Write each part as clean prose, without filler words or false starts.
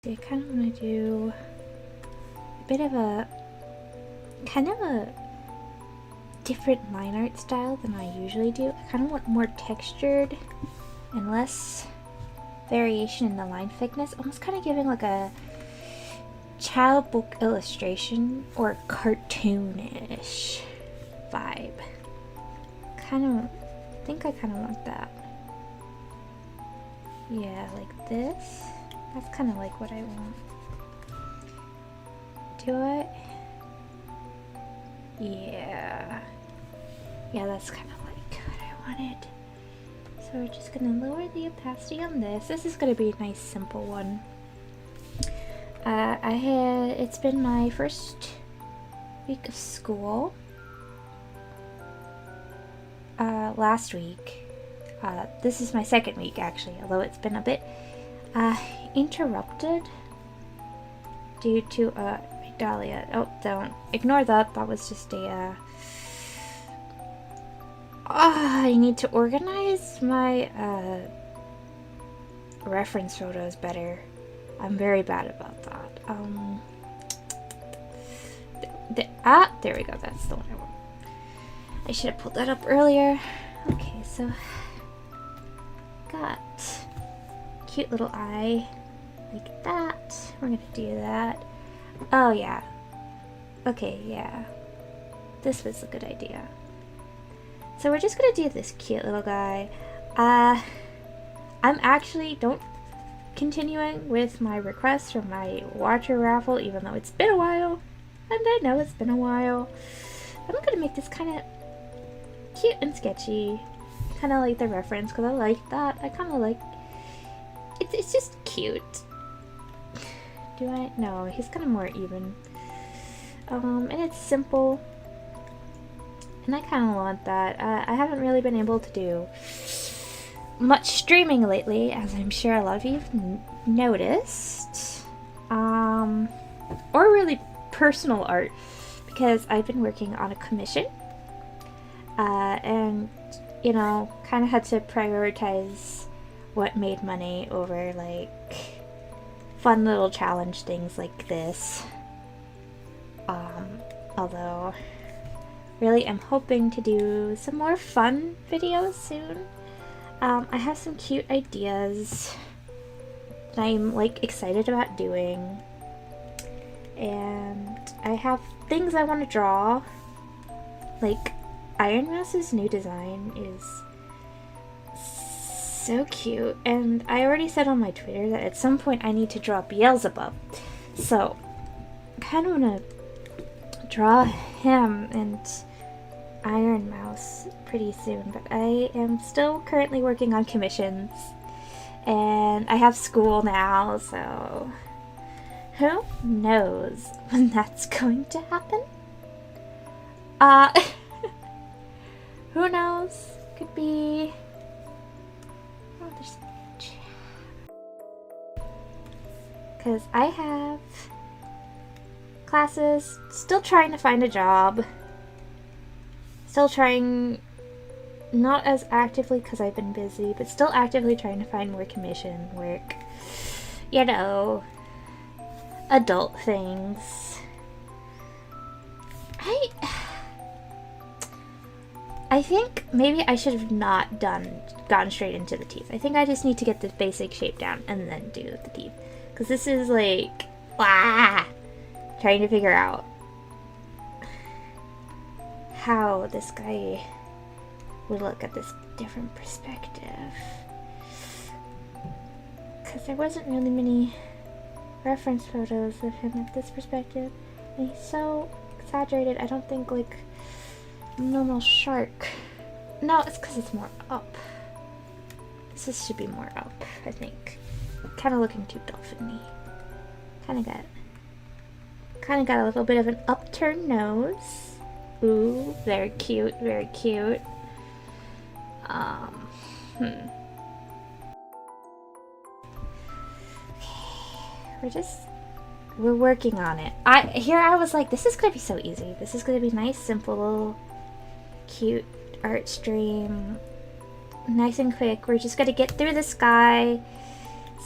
see, I kind of want to do a bit of a kind of a different line art style than I usually do. I kind of want more textured and less variation in the line thickness, almost kind of giving like a child book illustration or cartoonish vibe. I think I kind of want that. Yeah, like this. That's kind of like what I want. Do it? Yeah. Yeah, that's kind of like what I wanted. So we're just gonna lower the opacity on this. This is gonna be a nice simple one. It's been my first week of school. Last week. This is my second week actually, although it's been a bit interrupted due to Dahlia. Oh, don't ignore that. That was just a I need to organize my reference photos better. I'm very bad about that. There we go. That's the one I want. I should have pulled that up earlier. Okay, so got cute little eye like that. We're gonna do that. Oh yeah. Okay, yeah. This was a good idea. So we're just gonna do this cute little guy. I'm actually continuing with my request from my water raffle, even though it's been a while. And I know it's been a while. I'm gonna make this kind of cute and sketchy. Kind of like the reference, because I like that. I kind of like... It's just cute. Do I? No, he's kind of more even. And it's simple. And I kind of want that. I haven't really been able to do much streaming lately, as I'm sure a lot of you have noticed. Or really personal art, because I've been working on a commission. And, you know, kind of had to prioritize what made money over, like, fun little challenge things like this. Although, really I'm hoping to do some more fun videos soon. I have some cute ideas that I'm, like, excited about doing. And I have things I want to draw. Like, Iron Mouse's new design is so cute, and I already said on my Twitter that at some point I need to draw Beelzebub. So, I kind of want to draw him and Iron Mouse pretty soon, but I am still currently working on commissions, and I have school now, so who knows when that's going to happen? Who knows? Could be... Oh, there's... Because I have classes, still trying to find a job. Still trying, not as actively because I've been busy, but still actively trying to find more commission work. You know, adult things. I think maybe I should have not gone straight into the teeth. I think I just need to get the basic shape down and then do the teeth. Because this is like, trying to figure out how this guy would look at this different perspective. Because there wasn't really many reference photos of him at this perspective. And he's so exaggerated, I don't think, like, normal shark. No, it's because it's more up. This should be more up, I think. Kind of looking too dolphin-y. Kind of got a little bit of an upturned nose. Ooh, very cute, very cute. We're working on it. I was like, this is gonna be so easy. This is gonna be nice, simple, cute art stream. Nice and quick. We're just gonna get through the sky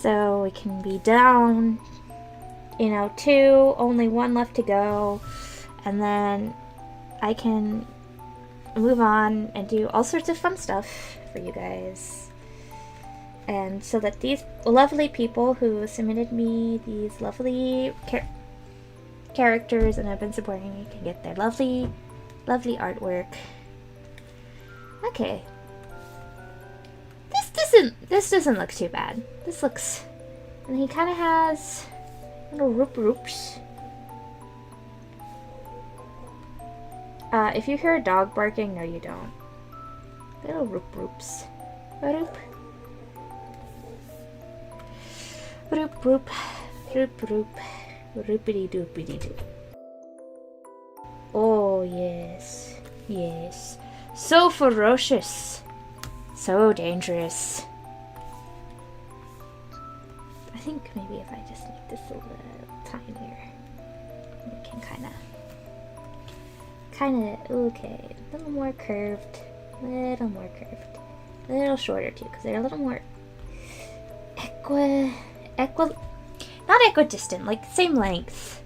so we can be down you know, 2, only 1 left to go, and then I can move on and do all sorts of fun stuff for you guys. And so that these lovely people who submitted me these lovely characters and have been supporting me can get their lovely, lovely artwork. Okay. This doesn't look too bad. This looks... And he kind of has little roops. If you hear a dog barking, no you don't. Little roops. Roop. Roop. Roopity doopity doo. Oh, yes. Yes. So ferocious. So dangerous. I think maybe if I just make this a little tinier, we can okay, a little more curved, a little shorter too, because they're a little more not equidistant, like same length.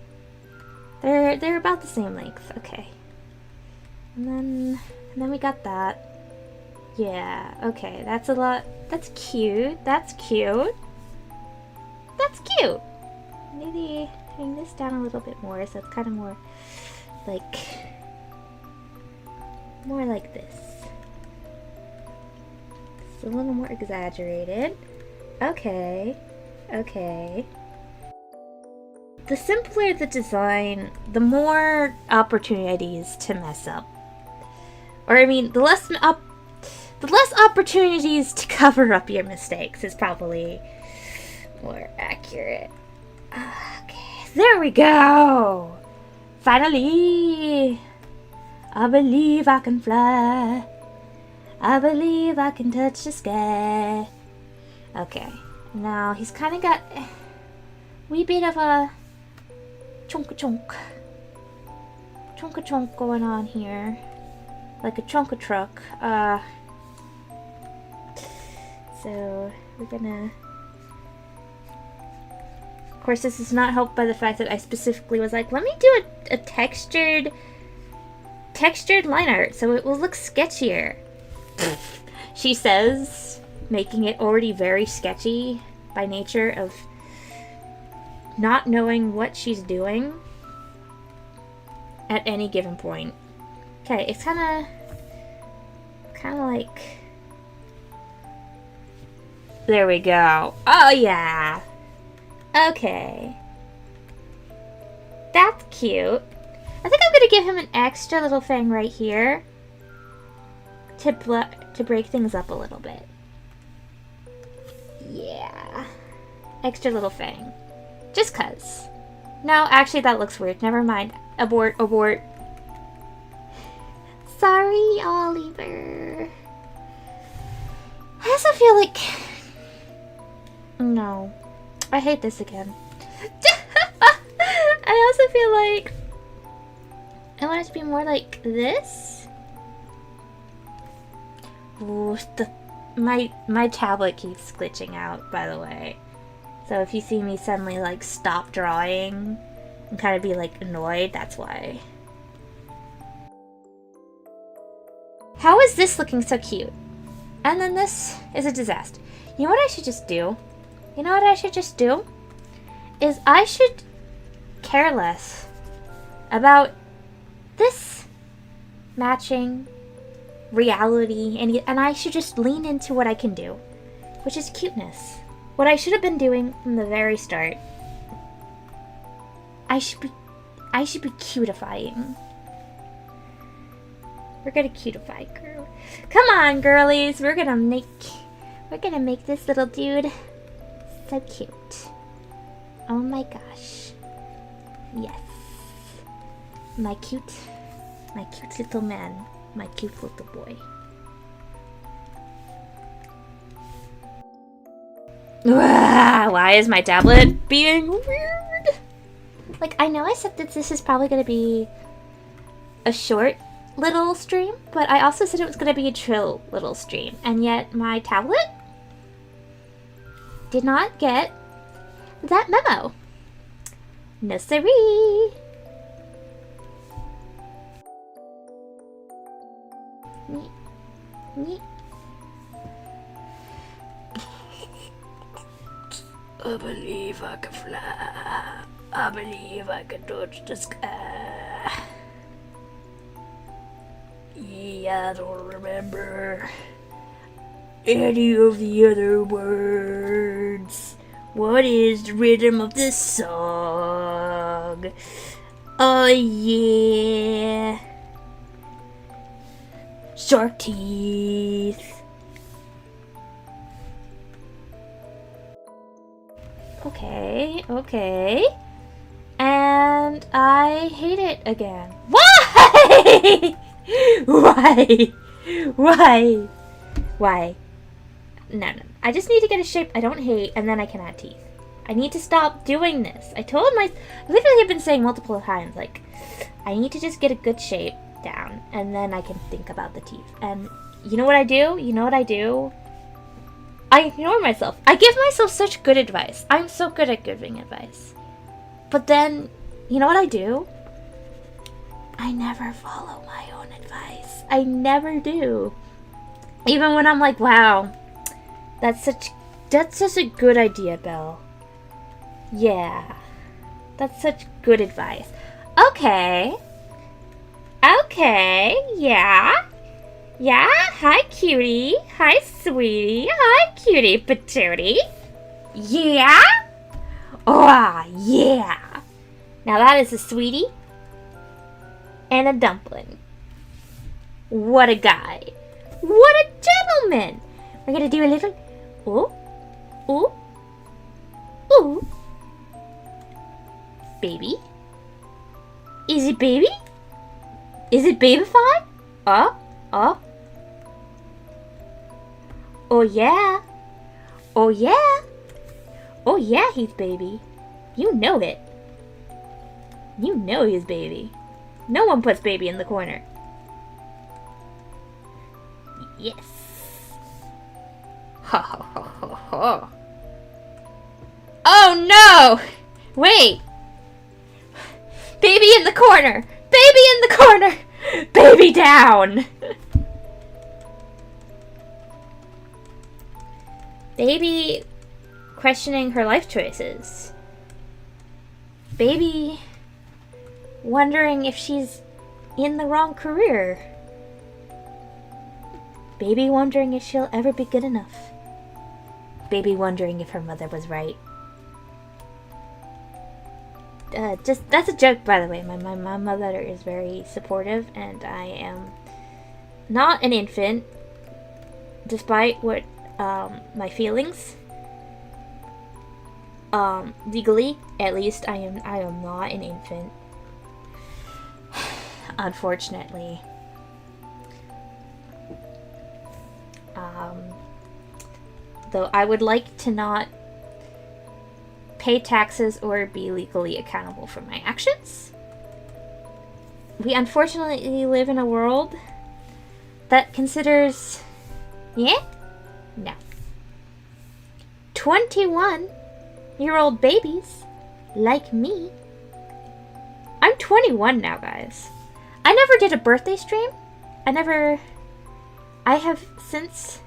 They're about the same length. Okay, and then we got that. Yeah, okay, that's a lot. That's cute. That's cute. Maybe hang this down a little bit more so it's kind of more like this. It's a little more exaggerated. Okay. The simpler the design, the more opportunities to mess up. Or I mean, the less opportunities to cover up your mistakes is probably more accurate. Okay, there we go! Finally! I believe I can fly. I believe I can touch the sky. Okay, now he's kind of got a wee bit of a chunk going on here. Like a chunka truck. So we're gonna... Of course, this is not helped by the fact that I specifically was like, let me do a textured line art so it will look sketchier. She says, making it already very sketchy by nature of not knowing what she's doing at any given point. Okay, it's kind of like... There we go. Oh, yeah. Okay. That's cute. I think I'm going to give him an extra little thing right here to break things up a little bit. Yeah. Extra little thing. Just 'cause. No, actually that looks weird. Never mind. Abort. Sorry, Oliver. I also feel like... No. I hate this again. I also feel like I want it to be more like this. Ooh, my tablet keeps glitching out, by the way. So if you see me suddenly like stop drawing and kind of be like annoyed, that's why. How is this looking so cute? And then this is a disaster. You know what I should just do? Is I should care less about this matching reality, and I should just lean into what I can do, which is cuteness. What I should have been doing from the very start. I should be cutifying. We're gonna cutify, girl. Come on, girlies. We're gonna make this little dude so cute. Oh my gosh. Yes. My cute little man. My cute little boy. Why is my tablet being weird? Like, I know I said that this is probably going to be a short little stream, but I also said it was going to be a chill little stream, and yet my tablet did not get that memo. No siree. Neat. Neat. I believe I can fly. I believe I can touch the sky. Yeah, I don't remember any of the other words. What is the rhythm of this song? Oh yeah. Shark teeth. Okay. And I hate it again. Why? Why? No. I just need to get a shape I don't hate, and then I can add teeth. I need to stop doing this. I literally have been saying multiple times, like, I need to just get a good shape down, and then I can think about the teeth. And you know what I do? I ignore myself. I give myself such good advice. I'm so good at giving advice. But then, you know what I do? I never follow my own advice. I never do. Even when I'm like, wow, that's such a good idea, Belle. Yeah. That's such good advice. Okay, yeah. Yeah, hi cutie. Hi sweetie. Hi cutie patootie. Yeah? Oh, yeah. Now that is a sweetie and a dumpling. What a guy. What a gentleman. We're gonna do a little ooh. Baby? Is it baby? Is it babyfied? Oh yeah. Oh yeah, he's baby. You know it. You know he's baby. No one puts baby in the corner. Yes. Ha ha ha ha ha. Oh no! Wait! Baby in the corner! Baby in the corner! Baby down! Baby questioning her life choices. Baby wondering if she's in the wrong career. Baby wondering if she'll ever be good enough. Baby wondering if her mother was right. That's a joke, by the way. My mother is very supportive, and I am not an infant, despite what my feelings. Legally, at least, I am not an infant. Unfortunately. Though I would like to not pay taxes or be legally accountable for my actions. We unfortunately live in a world that considers... Yeah? No. 21-year-old babies like me. I'm 21 now, guys. I never did a birthday stream. I have since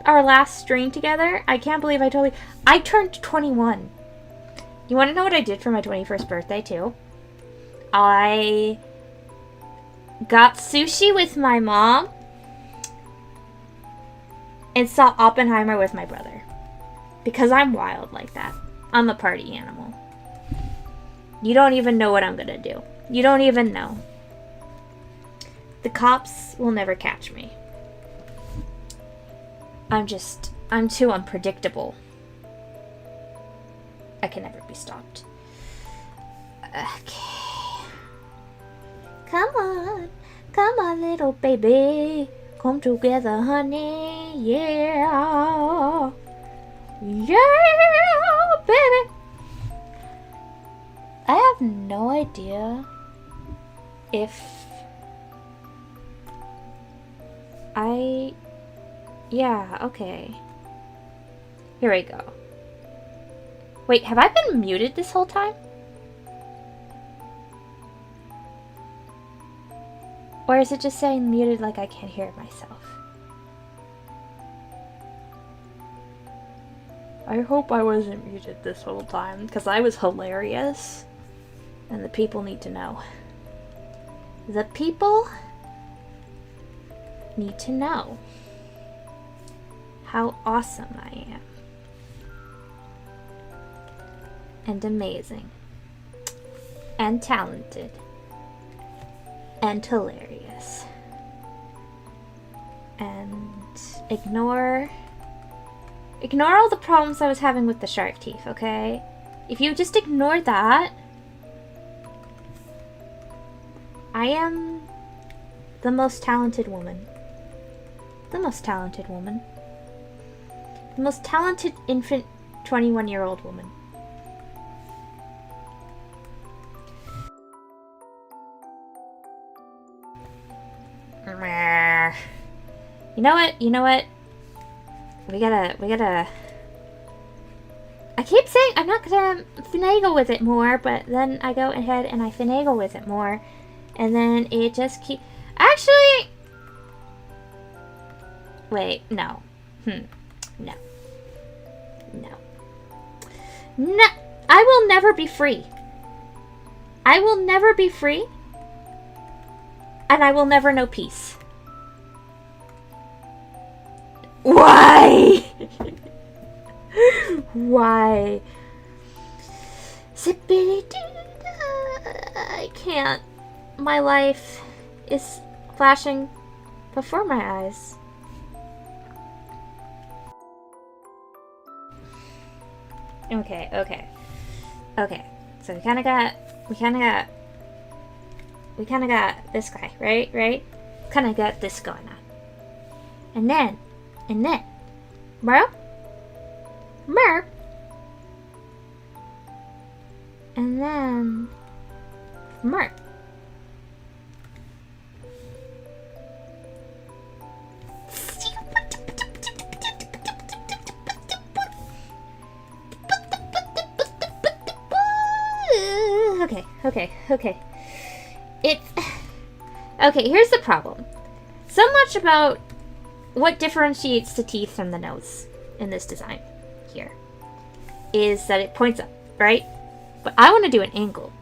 our last stream together. I can't believe I turned 21. You want to know what I did for my 21st birthday, too? I got sushi with my mom and saw Oppenheimer with my brother. Because I'm wild like that. I'm a party animal. You don't even know what I'm gonna do. You don't even know. The cops will never catch me. I'm too unpredictable. I can never be stopped. Okay. Come on, little baby. Come together, honey. Yeah. Yeah, baby. I have no idea if yeah, okay. Here we go. Wait, have I been muted this whole time? Or is it just saying muted like I can't hear myself? I hope I wasn't muted this whole time, because I was hilarious. And the people need to know. The people need to know how awesome I am. And amazing. And talented. And hilarious. And ignore all the problems I was having with the shark teeth, okay? If you just ignore that, I am the most talented woman. The most talented woman. The most talented infant 21-year-old woman. You know what? We gotta... I keep saying I'm not gonna finagle with it more, but then I go ahead and I finagle with it more. And then it just keep... Actually... Wait, no. No. No. No. I will never be free. I will never be free. And I will never know peace. Why? Why? I can't. My life is flashing before my eyes. Okay. So we kind of got this guy, right? Kind of got this going on. And then, Merp. And then, Merp. Okay. Okay, here's the problem. So much about what differentiates the teeth from the nose in this design here is that it points up, right? But I want to do an angle.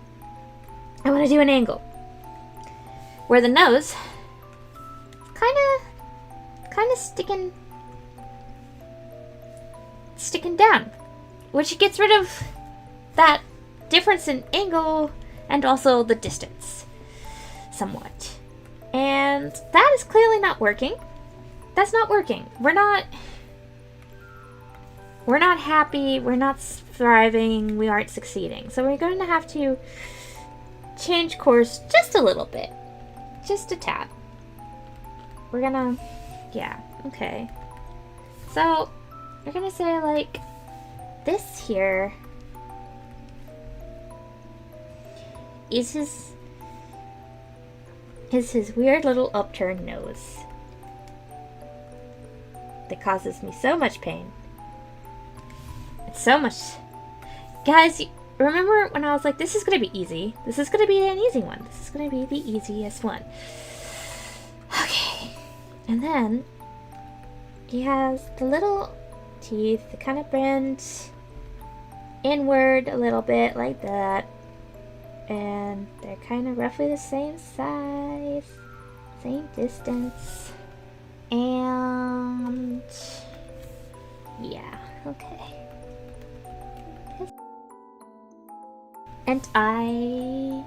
Where the nose kind of sticking down, which gets rid of that difference in angle and also the distance somewhat. And that is clearly not working. That's not working. We're not happy, we're not thriving, we aren't succeeding. So we're going to have to change course just a little bit. Just a tad. We're gonna, yeah, okay. So we're gonna say like this here is his weird little upturned nose that causes me so much pain. It's so much. Guys, remember when I was like, this is gonna be easy. This is gonna be an easy one. This is gonna be the easiest one. Okay. And then he has the little teeth that kind of bend inward a little bit like that. And they're kind of roughly the same size, same distance. And yeah, okay. And I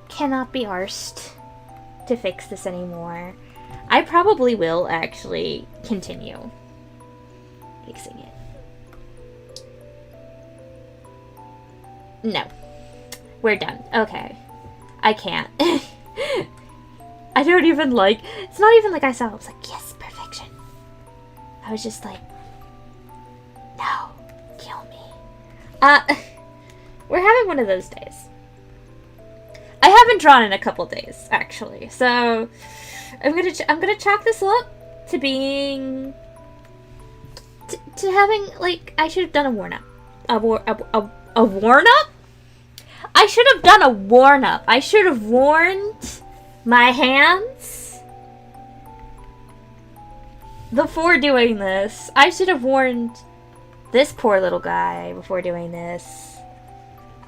cannot be arsed to fix this anymore. I probably will actually continue fixing it. No. We're done. Okay. I can't. I don't even like... It's not even like I saw it. I was like, yes, perfection. I was just like, no, kill me. We're having one of those days. I haven't drawn in a couple days, actually. So, I'm gonna chalk this up to being... to having, like, I should have done a warm-up. A warm-up? I I should have done a warn-up. I should have warned my hands before doing this. I should have warned this poor little guy before doing this.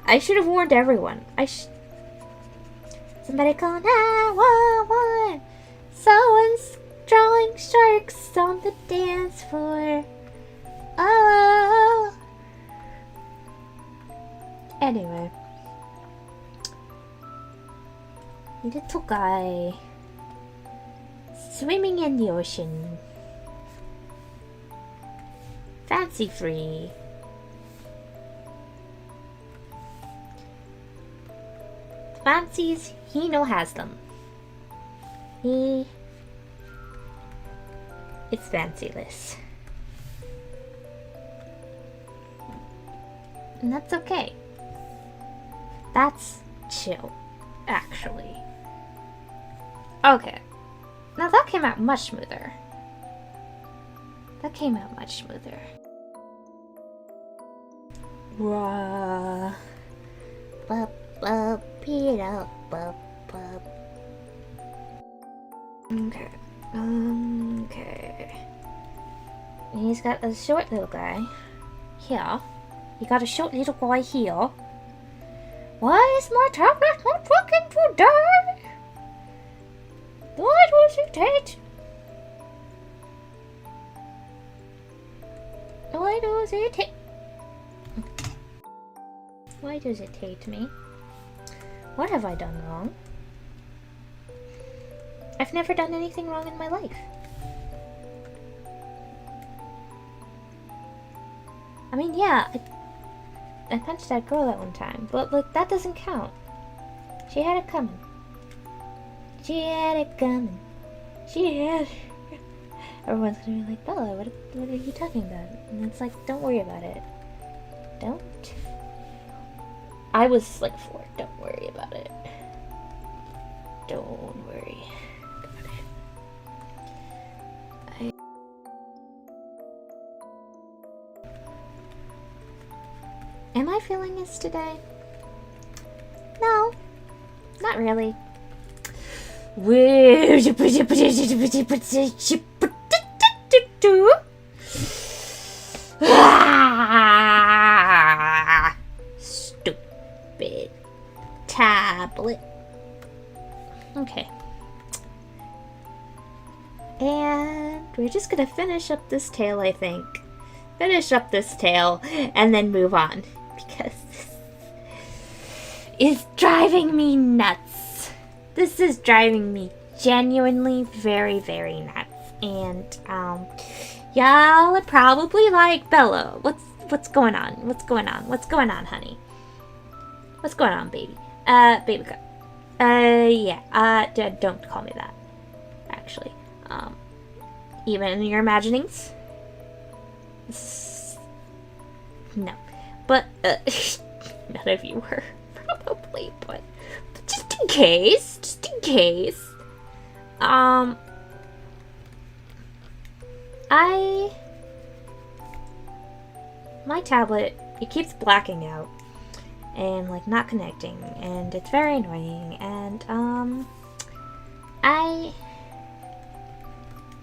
I should have warned everyone. Somebody call 911. Someone's drawing sharks on the dance floor. Oh. Anyway. Little guy swimming in the ocean. Fancy free. Fancies, he no has them. It's fancyless. And that's okay. That's chill, actually. Okay. Now that came out much smoother. Rah. Bup, bup, Peter, bup, bup. Okay. He's got a short little guy here. You got a short little guy here. Why is my tablet not working today? Why does it hate? Why does it hate? Why does it hate me? What have I done wrong? I've never done anything wrong in my life. I mean, yeah, I punched that girl that one time, but like that doesn't count. She had it coming. She had it coming. She had. Everyone's gonna be like, Bella, what are you talking about? And it's like, don't worry about it. Don't. I was like 4. Don't worry about it. Don't worry about it. Am I feeling this today? No, not really. Stupid tablet. Okay. And we're just gonna finish up this tale, I think. Finish up this tale and then move on. Because this is driving me nuts. This is driving me genuinely very, very nuts. And, y'all are probably like, Bella, what's going on? What's going on? What's going on, honey? What's going on, baby? Baby cut. Yeah, don't call me that. Actually. Even in your imaginings? No. But, none of you were, probably, but just in case, my tablet, it keeps blacking out and like not connecting, and it's very annoying, and I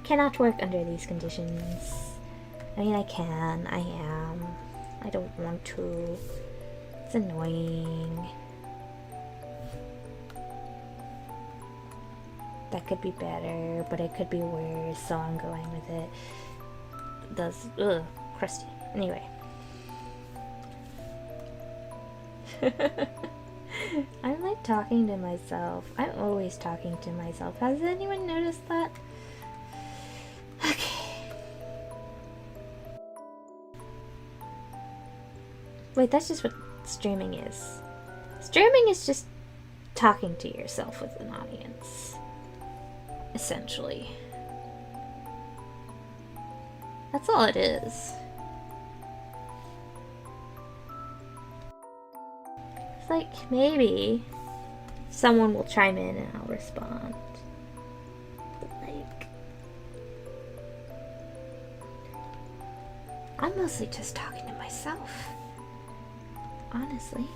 cannot work under these conditions. I mean, I am. I don't want to. It's annoying. That could be better, but it could be worse, so I'm going with it. Crusty. Anyway. I'm like talking to myself. I'm always talking to myself. Has anyone noticed that? Okay. Wait, that's just what streaming is. Streaming is just talking to yourself with an audience. Essentially. That's all it is. It's like, maybe someone will chime in and I'll respond. But like, I'm mostly just talking to myself. Honestly.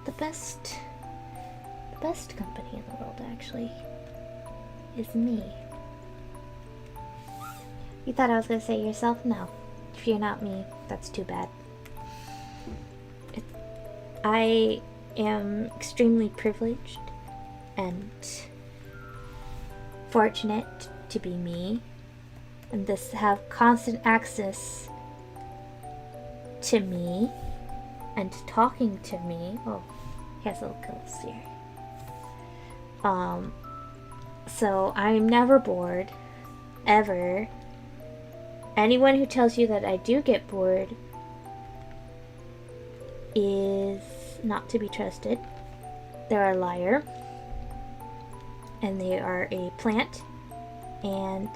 the best company in the world, actually, is me. You thought I was gonna say yourself? No. If you're not me, that's too bad. I am extremely privileged and fortunate to be me, and thus have constant access to me and talking to me. Oh, he has little kills here. So I'm never bored, ever. Anyone who tells you that I do get bored is not to be trusted. They're a liar, and they are a plant, and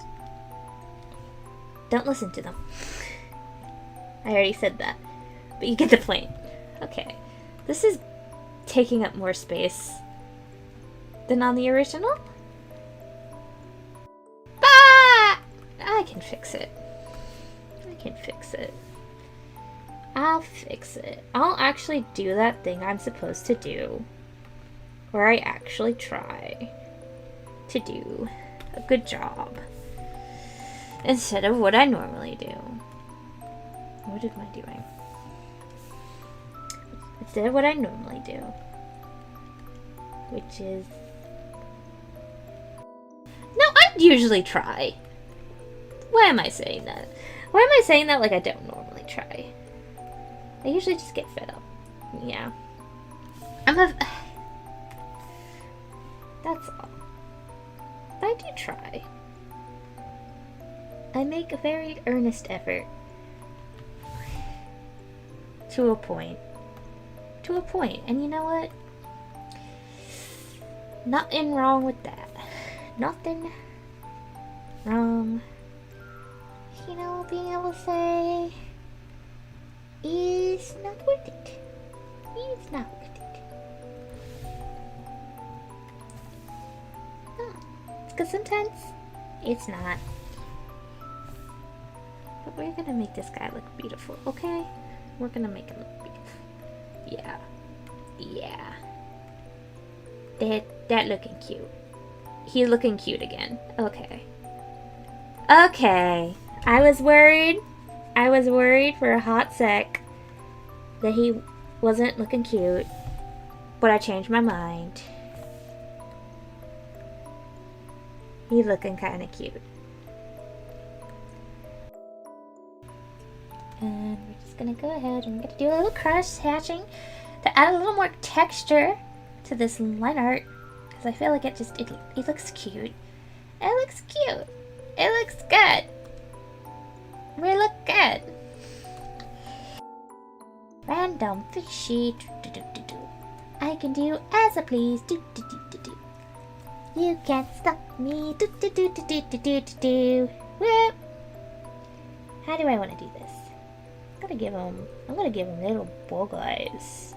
don't listen to them. I already said that, but you get the point. Okay, this is taking up more space than on the original. Bah! I can fix it. I'll fix it. I'll actually do that thing I'm supposed to do, where I actually try to do a good job instead of what I normally do. What am I doing? Instead of what I normally do, which is... No, I usually try. Why am I saying that? Why am I saying that like I don't normally try? I usually just get fed up. Yeah. That's all. But I do try. I make a very earnest effort. To a point. And you know what? Nothing wrong with that. Nothing wrong. You know, being able to say, it's not worth it. It's not worth it. No. Because sometimes it's not. But we're gonna make this guy look beautiful, okay? We're gonna make him look beautiful. Yeah. That looking cute. He's looking cute again. Okay. I was worried for a hot sec that he wasn't looking cute, but I changed my mind. He's looking kind of cute. And we're just gonna go ahead and we're gonna do a little cross hatching to add a little more texture to this line art, because I feel like it looks cute. It looks cute. It looks good. We look good. Random fishy. I can do as I please. You can't stop me. Whoop. How do I want to do this? I'm gonna give him little bug eyes.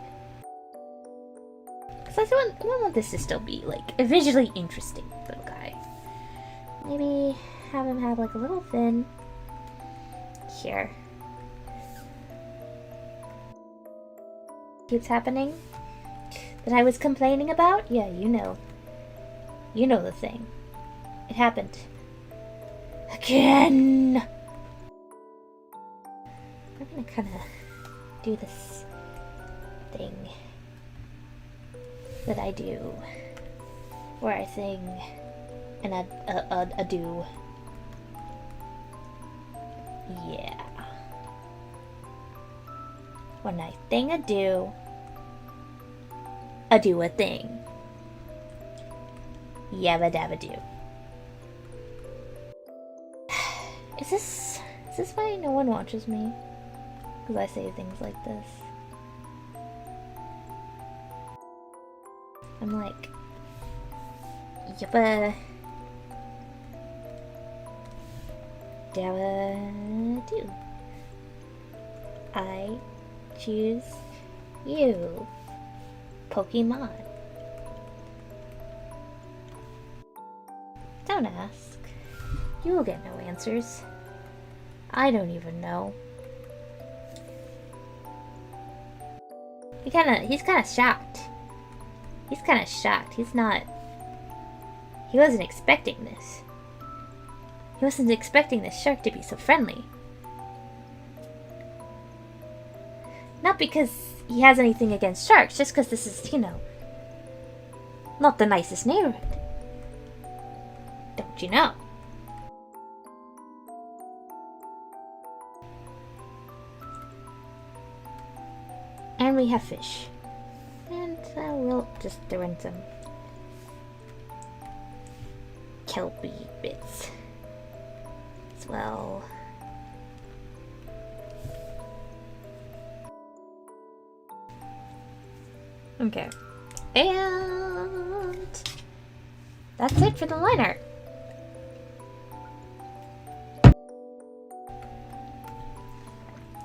Cause I want this to still be like a visually interesting little guy. Maybe have him have like a little fin here. Keeps happening that I was complaining about? Yeah, you know the thing. It happened again. I'm gonna kind of do this thing that I do, where I sing and a do. Yeah. When I sing a do a thing. Yabba dabba do. Is this why no one watches me? Because I say things like this. I'm like, yabba dabba do. I choose you, Pokemon. Don't ask. You will get no answers. I don't even know. He's kinda shocked. He's kinda shocked. He wasn't expecting this. He wasn't expecting this shark to be so friendly. Not because he has anything against sharks, just because this is, not the nicest neighborhood. Don't you know? And we have fish. And we'll just throw in some kelpy bits as well. Okay. And that's it for the line art.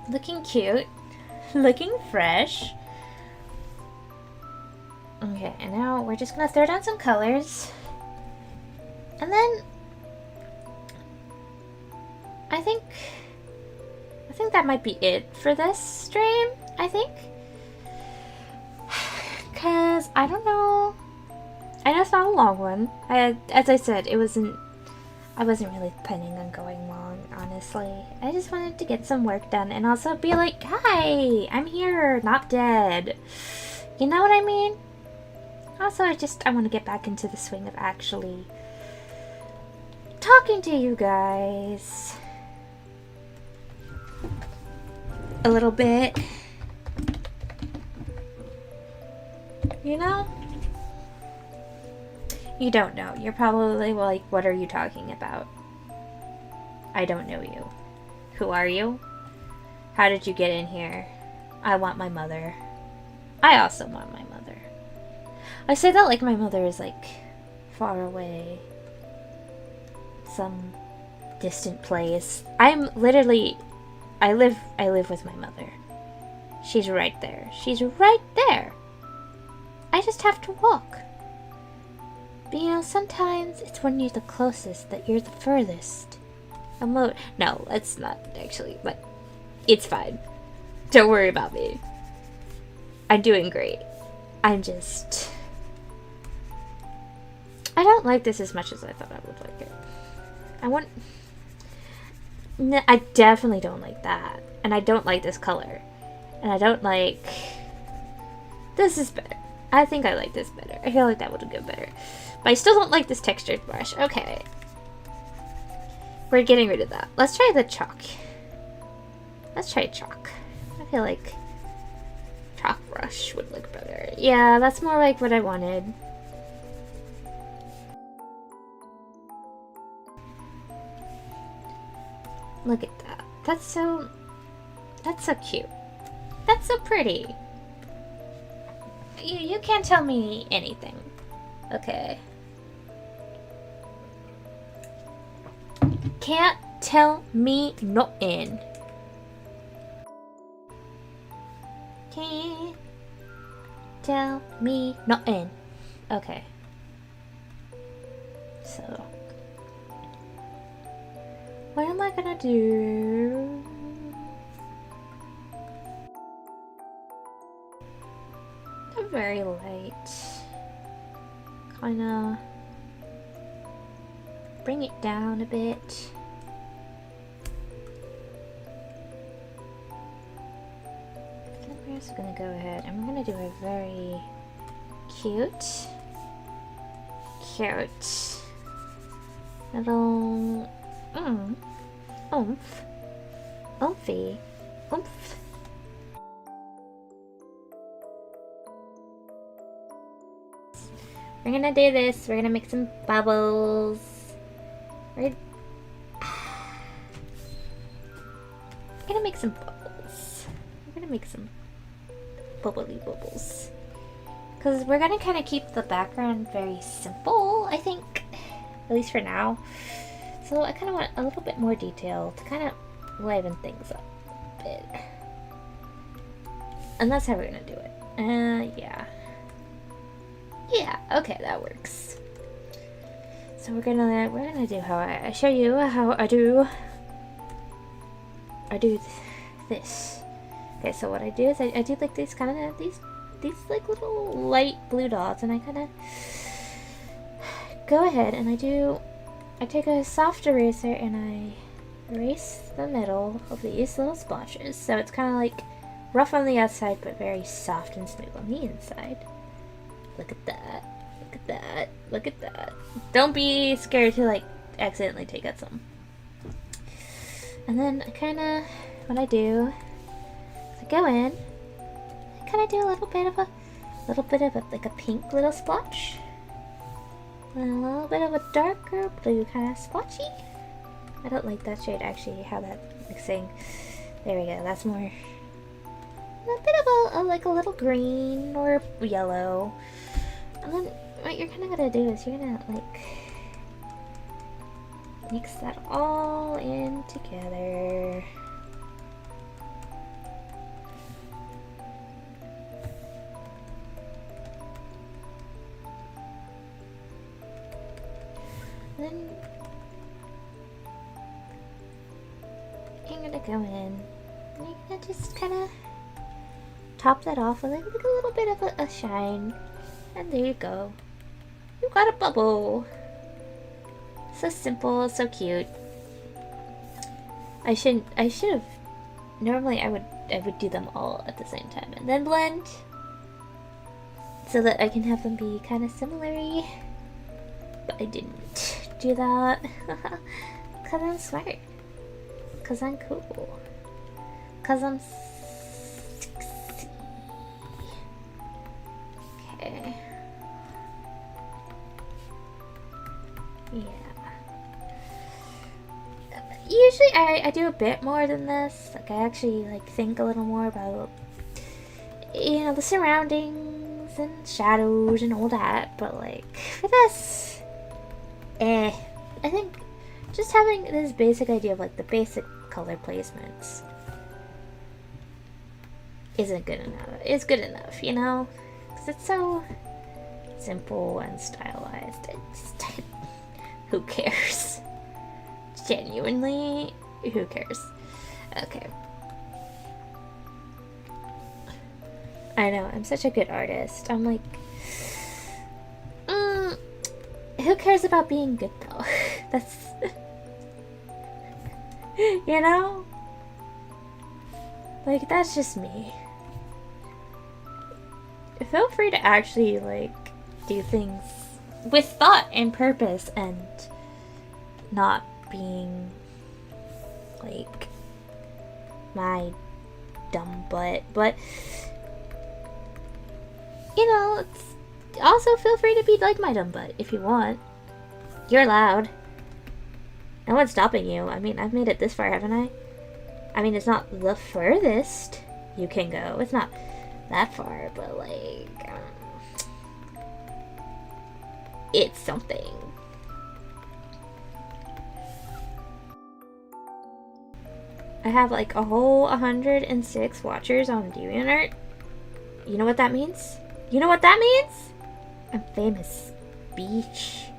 Looking cute. Looking fresh. Okay, and now we're just gonna throw down some colors. And then I think that might be it for this stream, I think. Cause I don't know. I know it's not a long one. As I said, I wasn't really planning on going long, honestly. I just wanted to get some work done and also be like, hi, I'm here, not dead. You know what I mean? Also, I want to get back into the swing of actually talking to you guys a little bit. You know? You don't know. You're probably like, what are you talking about? I don't know you. Who are you? How did you get in here? I want my mother. I also want my mother. I say that like my mother is like far away. Some distant place. I live with my mother. She's right there. She's right there. I just have to walk. But sometimes it's when you're the closest that you're the furthest. No, it's not actually, but it's fine. Don't worry about me. I'm doing great. I don't like this as much as I thought I would like it. I definitely don't like that. And I don't like this color. And I don't like... This is better. I think I like this better. I feel like that would go better. But I still don't like this textured brush. Okay. We're getting rid of that. Let's try the chalk. Let's try chalk. I feel like chalk brush would look better. Yeah, that's more like what I wanted. Look at that. That's so cute. That's so pretty. You can't tell me anything. Okay. Can't tell me nothing. Can't tell me nothing. Okay. So, what am I gonna do? I'm very light. Kinda bring it down a bit. Then we're just gonna go ahead and we're gonna do a very cute little oomphy. We're gonna do this. We're gonna make some bubbles. We're gonna make some bubbles. We're gonna make some bubbly bubbles. Because we're gonna kind of keep the background very simple, I think. At least for now. So I kind of want a little bit more detail to kind of liven things up a bit. And that's how we're gonna do it. Yeah. Yeah, okay, that works. So we're gonna do how I show you how I do this. Okay, so what I do is I do like these kind of these these like little light blue dots, and I kind of go ahead and I take a soft eraser and I erase the middle of these little splotches, so it's kind of like rough on the outside but very soft and smooth on the inside. Look at that. Look at that. Look at that. Don't be scared to like accidentally take out some. And then what I do is I go in, I kind of do a little bit of a like a pink little splotch, and a little bit of a darker blue kind of splotchy. I don't like that shade actually, how that mixing. There we go. That's more a bit of like a little green or yellow. And then what you're kind of gonna do is you're gonna like mix that all in together. Then you're gonna go in and you're gonna just kind of top that off with like a little bit of a shine, and there you go. You got a bubble. So simple, so cute. I should have. Normally I would do them all at the same time and then blend, so that I can have them be kind of similar-y. But I didn't do that. Cause I'm smart. Cause I'm cool. Cause I'm sexy. Okay. Yeah. Usually I do a bit more than this. Like I actually like think a little more about, you know, the surroundings and shadows and all that. But like for this, I think just having this basic idea of like the basic color placements isn't good enough. It's good enough, you know? Because it's so simple and stylized. Who cares? Genuinely, who cares? Okay. I know, I'm such a good artist. I'm like, who cares about being good though? That's, you know? Like, that's just me. Feel free to actually, like, do things with thought and purpose and not being, like, my dumb butt. But, you know, it's also feel free to be like my dumb butt if you want. You're allowed. No one's stopping you. I mean, I've made it this far, haven't I? I mean, it's not the furthest you can go. It's not that far, but like, it's something. I have like a whole 106 watchers on DeviantArt. You know what that means? You know what that means? I'm famous, bitch.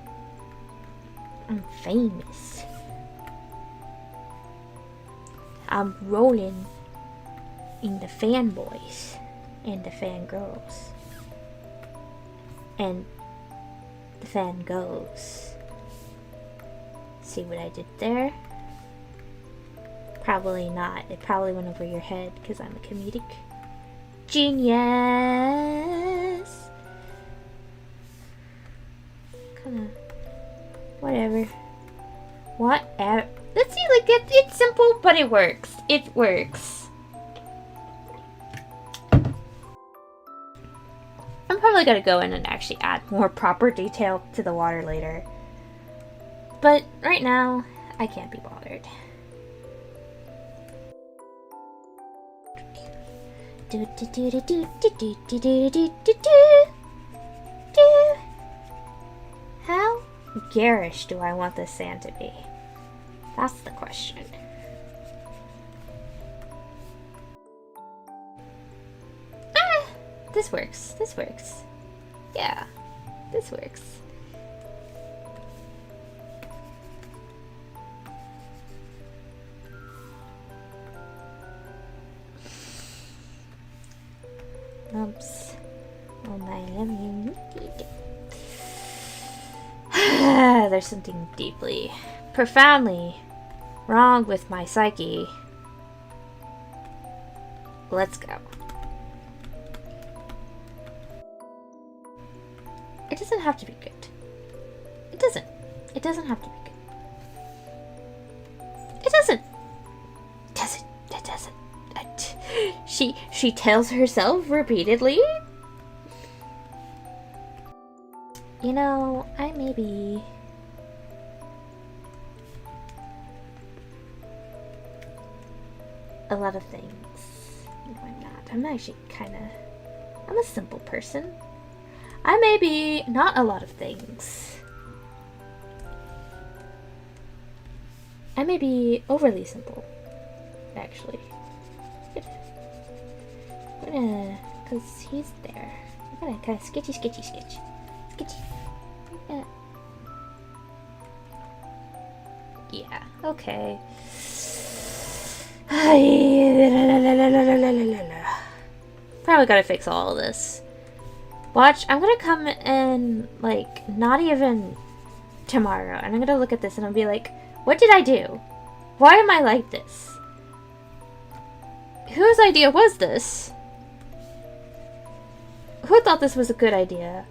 I'm famous. I'm rolling in the fanboys and the fangirls and the fangos. See what I did there? Probably not. It probably went over your head because I'm a comedic genius. Kinda. Whatever. Whatever. Let's see, like, it's simple, but it works. It works. I'm probably gonna go in and actually add more proper detail to the water later. But right now, I can't be bothered. How garish do I want this sand to be? That's the question. This works. This works. Yeah, this works. Oops. Oh my, let me... There's something deeply, profoundly wrong with my psyche. Let's go. It doesn't have to be good. It doesn't. It doesn't have to be good. It doesn't. It doesn't. She tells herself repeatedly. You know, I may be... a lot of things. No, I'm not. I'm actually kind of... I'm a simple person. I may be not a lot of things. I may be overly simple, actually. I'm gonna... because he's there. I'm gonna kind of sketchy. Sketchy. Yeah, okay. Probably gotta fix all of this. Watch, I'm gonna come in, like, not even tomorrow, and I'm gonna look at this and I'll be like, what did I do? Why am I like this? Whose idea was this? Who thought this was a good idea?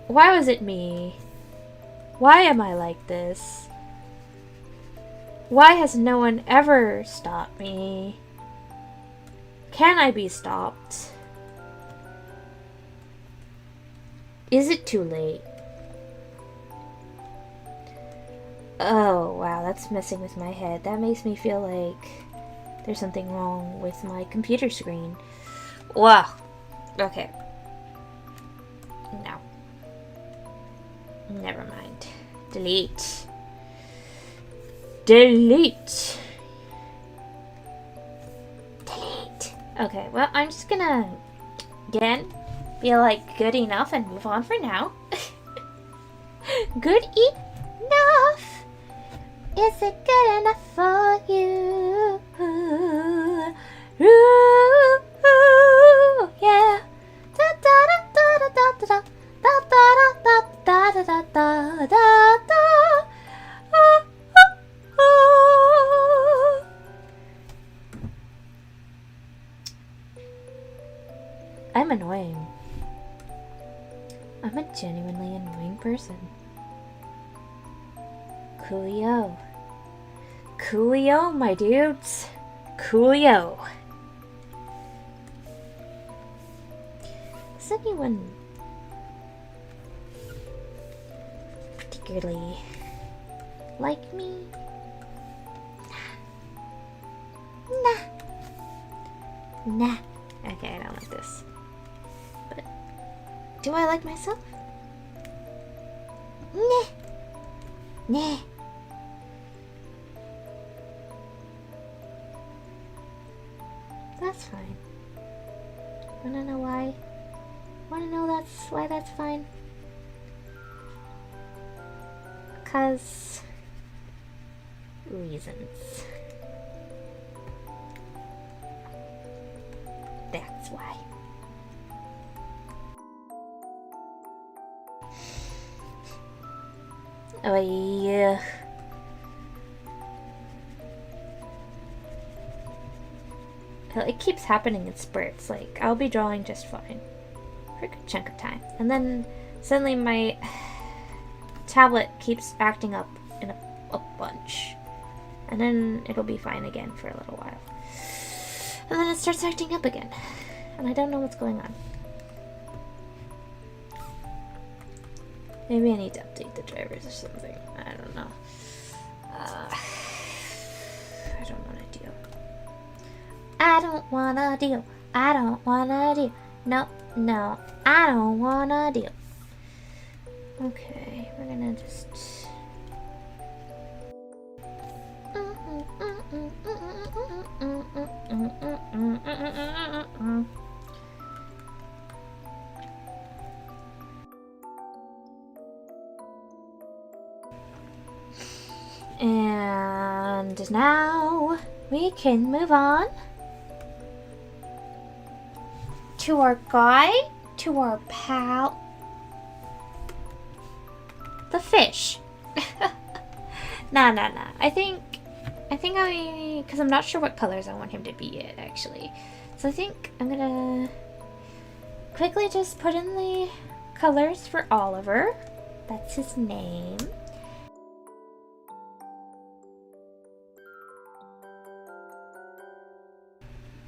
Why was it me? Why am I like this? Why has no one ever stopped me? Can I be stopped? Is it too late? Oh, wow, that's messing with my head. That makes me feel like there's something wrong with my computer screen. Wow. Okay. No. Never mind. Delete. Delete. Okay, well, I'm just gonna, again, be like good enough and move on for now. Good enough? Is it good enough for you? Ooh, yeah. Da da da da da da da da da da da da da da. I'm annoying. I'm a genuinely annoying person. Coolio. Coolio, my dudes. Coolio. Does anyone particularly like me? Nah. Okay, I don't like this. But do I like myself? Nah. That's fine. Wanna know why? Wanna know why that's fine? Because reasons. That's why. Oh yeah. It keeps happening in spurts. Like, I'll be drawing just fine for a good chunk of time, and then suddenly my tablet keeps acting up in a bunch, and then it'll be fine again for a little while, and then it starts acting up again, and I don't know what's going on. Maybe I need to update the drivers or something. I don't know. I don't want to deal. I don't wanna deal. I don't wanna deal. No, I don't wanna deal. Okay, we're gonna just... And now we can move on to our guy, to our pal, the fish. Nah. I think because I'm not sure what colors I want him to be yet, actually. So I think I'm gonna quickly just put in the colors for Oliver. That's his name.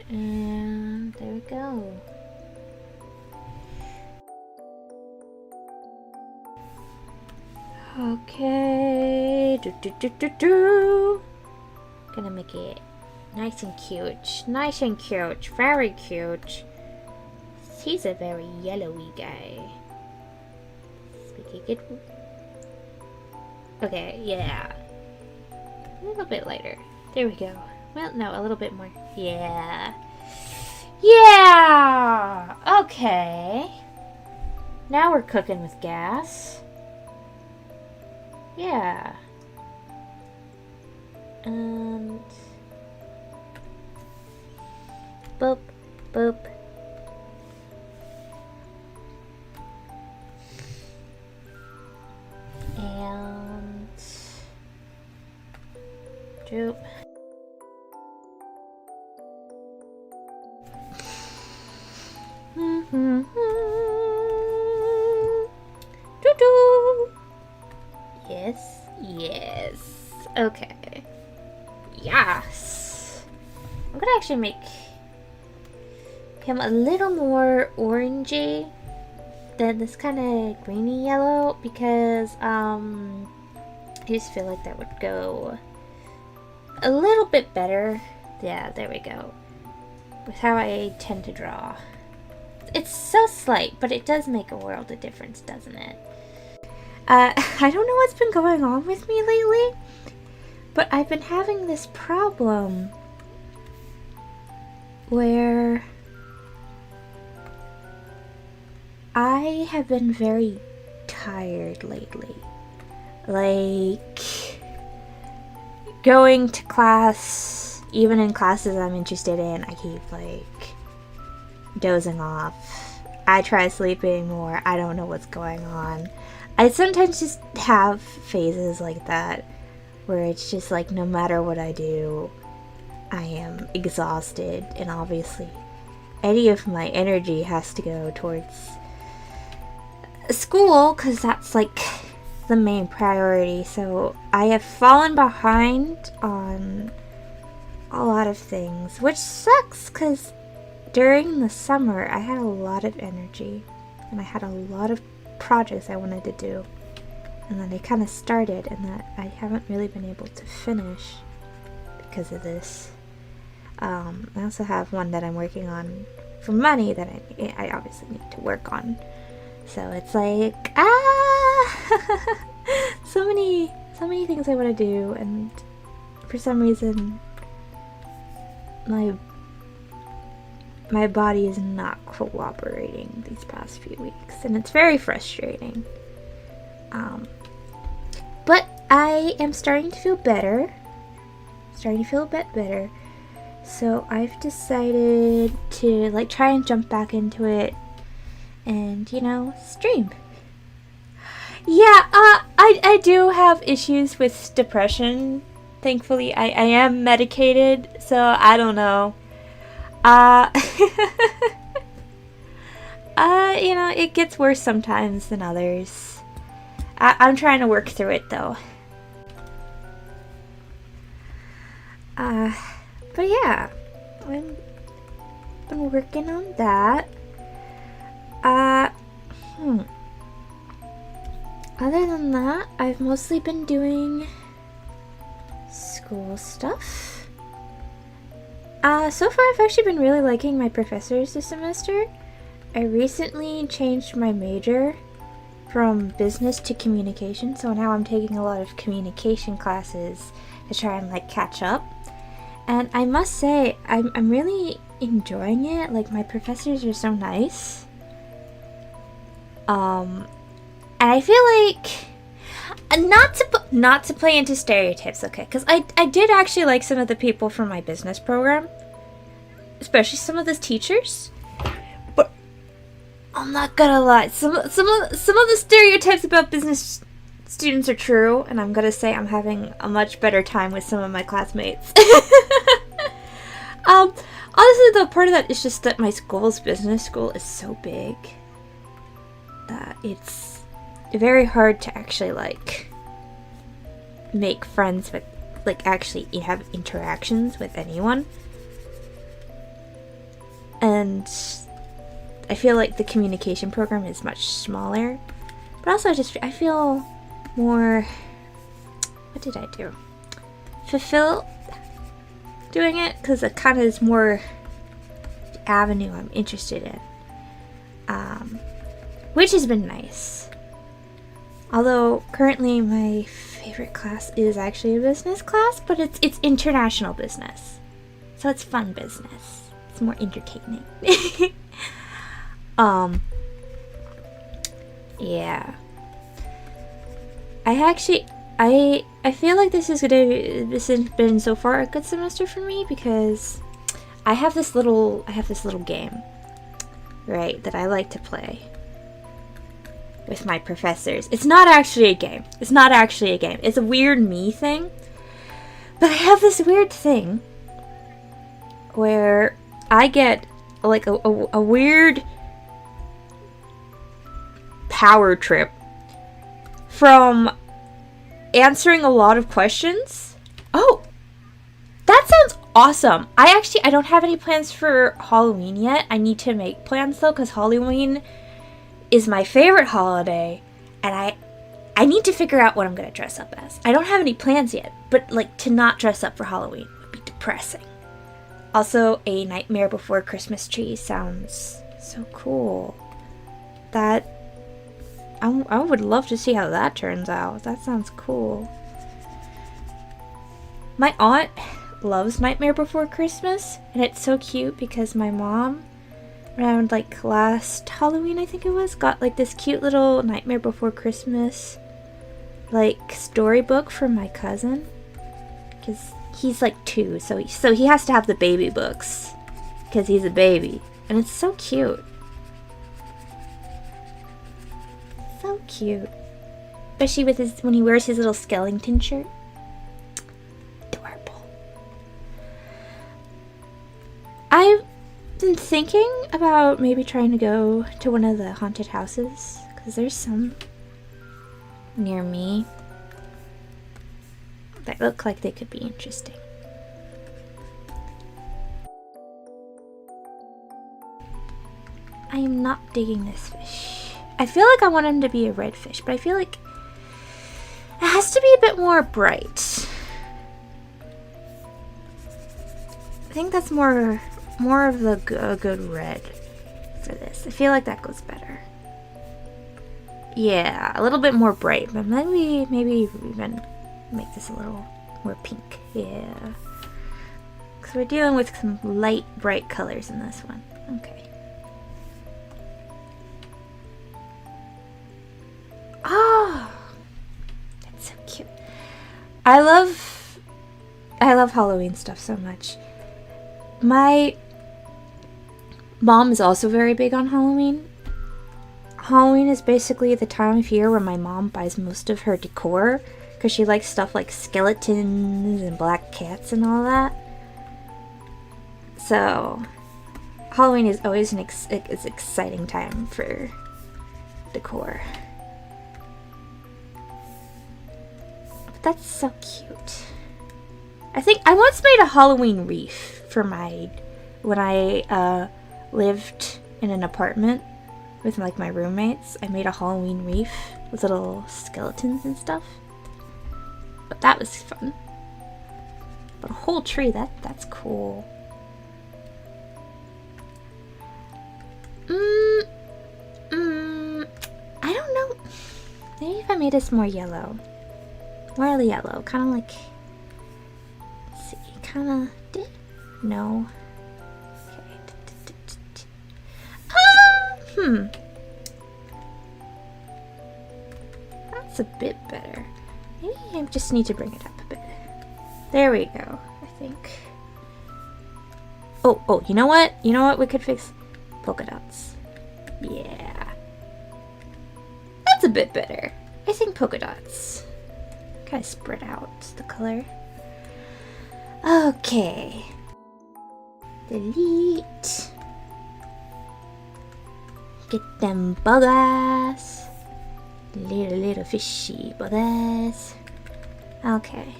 And there we go. Okay. Gonna make it nice and cute. Nice and cute. Very cute. He's a very yellowy guy. Speaking it. Okay, yeah. A little bit lighter. There we go. Well, no, a little bit more. Yeah. Yeah! Okay. Now we're cooking with gas. Yeah. And... boop, boop. And... doop. Doo-doo. Yes. Okay. Yes. I'm gonna actually make him a little more orangey than this kind of greeny yellow because I just feel like that would go a little bit better. Yeah, there we go. With how I tend to draw. It's so slight, but it does make a world of difference, doesn't it? I don't know what's been going on with me lately, but I've been having this problem where I have been very tired lately. Like, going to class, even in classes I'm interested in, I keep, like, dozing off. I try sleeping more. I don't know what's going on. I sometimes just have phases like that where it's just like no matter what I do, I am exhausted, and obviously any of my energy has to go towards school because that's like the main priority. So I have fallen behind on a lot of things, which sucks because during the summer I had a lot of energy and I had a lot of projects I wanted to do, and then they kind of started and that I haven't really been able to finish because of this. I also have one that I'm working on for money that I obviously need to work on, so it's like so many things I want to do, and for some reason my body is not cooperating these past few weeks, and it's very frustrating. But I am starting to feel better. Starting to feel a bit better. So I've decided to like try and jump back into it and, you know, stream. Yeah, I do have issues with depression. Thankfully, I am medicated, so I don't know. You know, it gets worse sometimes than others. I'm trying to work through it, though. But yeah, I've been working on that. Other than that, I've mostly been doing school stuff. So far I've actually been really liking my professors this semester. I recently changed my major from business to communication, so now I'm taking a lot of communication classes to try and like catch up. And I must say, I'm really enjoying it. Like, my professors are so nice. And I feel like not to play into stereotypes, okay? Because I did actually like some of the people from my business program, especially some of the teachers. But I'm not gonna lie. Some of the stereotypes about business students are true, and I'm gonna say I'm having a much better time with some of my classmates. Honestly, though, part of that is just that my school's business school is so big that it's very hard to actually, like, make friends with, like, actually have interactions with anyone. And I feel like the communication program is much smaller. But also, I feel more... What did I do? Fulfilled doing it, because it kind of is more the avenue I'm interested in. Which has been nice. Although, currently my favorite class is actually a business class, but it's international business. So it's fun business. It's more entertaining. Yeah. I feel like this has been so far a good semester for me because I have this little game, right, that I like to play with my professors. It's not actually a game. It's a weird me thing. But I have this weird thing where I get like a weird power trip from answering a lot of questions. Oh, that sounds awesome. I don't have any plans for Halloween yet. I need to make plans though, because Halloween is my favorite holiday, and I need to figure out what I'm gonna dress up as. I don't have any plans yet, but like to not dress up for Halloween would be depressing. Also, a Nightmare Before Christmas tree sounds so cool. That I would love to see how that turns out. That sounds cool. My aunt loves Nightmare Before Christmas, and it's so cute because my mom, around like last Halloween I think it was, got like this cute little Nightmare Before Christmas like storybook from my cousin, because he's like 2, so he has to have the baby books because he's a baby, and it's so cute. So cute. Especially with when he wears his little skeleton shirt. Adorable. I've been thinking about maybe trying to go to one of the haunted houses, because there's some near me that look like they could be interesting. I am not digging this fish. I feel like I want him to be a red fish, but I feel like it has to be a bit more bright. I think that's more of the good red for this. I feel like that goes better. Yeah, a little bit more bright, but maybe even make this a little more pink. Yeah. Because we're dealing with some light, bright colors in this one. Okay. Oh, that's so cute. I love Halloween stuff so much. My mom is also very big on Halloween. Halloween is basically the time of year where my mom buys most of her decor, because she likes stuff like skeletons and black cats and all that. So Halloween is always an exciting time for decor. That's so cute. I think I once made a Halloween wreath for when I lived in an apartment with like my roommates. I made a Halloween wreath with little skeletons and stuff. But that was fun. But a whole tree, that's cool. I don't know. Maybe if I made this more yellow. More yellow, kind of like, let's see, kind of, no. Okay. That's a bit better. Maybe I just need to bring it up a bit. There we go, I think. Oh, you know what? We could fix polka dots. Yeah. That's a bit better. I think polka dots kind of spread out the color. Okay. Delete. Get them buggers. Little fishy buggers. Okay.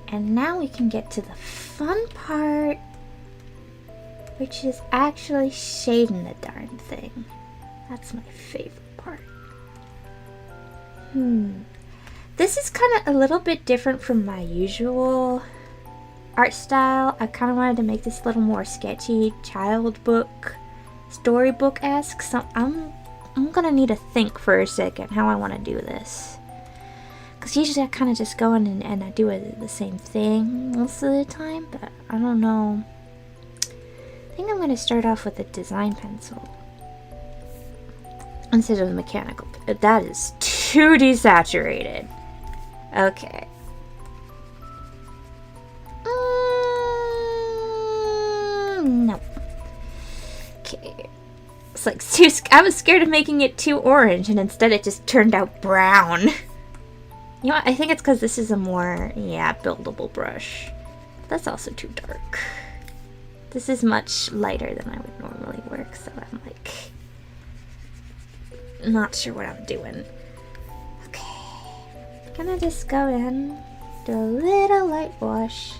And now we can get to the fun part, which is actually shading the darn thing. That's my favorite part. This is kind of a little bit different from my usual art style. I kind of wanted to make this a little more sketchy, child book, storybook-esque. So I'm gonna need to think for a second how I want to do this. Because usually I kind of just go in and I do the same thing most of the time, but I don't know. I think I'm going to start off with a design pencil instead of a mechanical. That is too desaturated. Okay. No. Okay. It's like I was scared of making it too orange, and instead it just turned out brown. You know what? I think it's because this is a more, buildable brush. That's also too dark. This is much lighter than I would normally work, so I'm like, not sure what I'm doing. Okay. Gonna just go in, do a little light wash.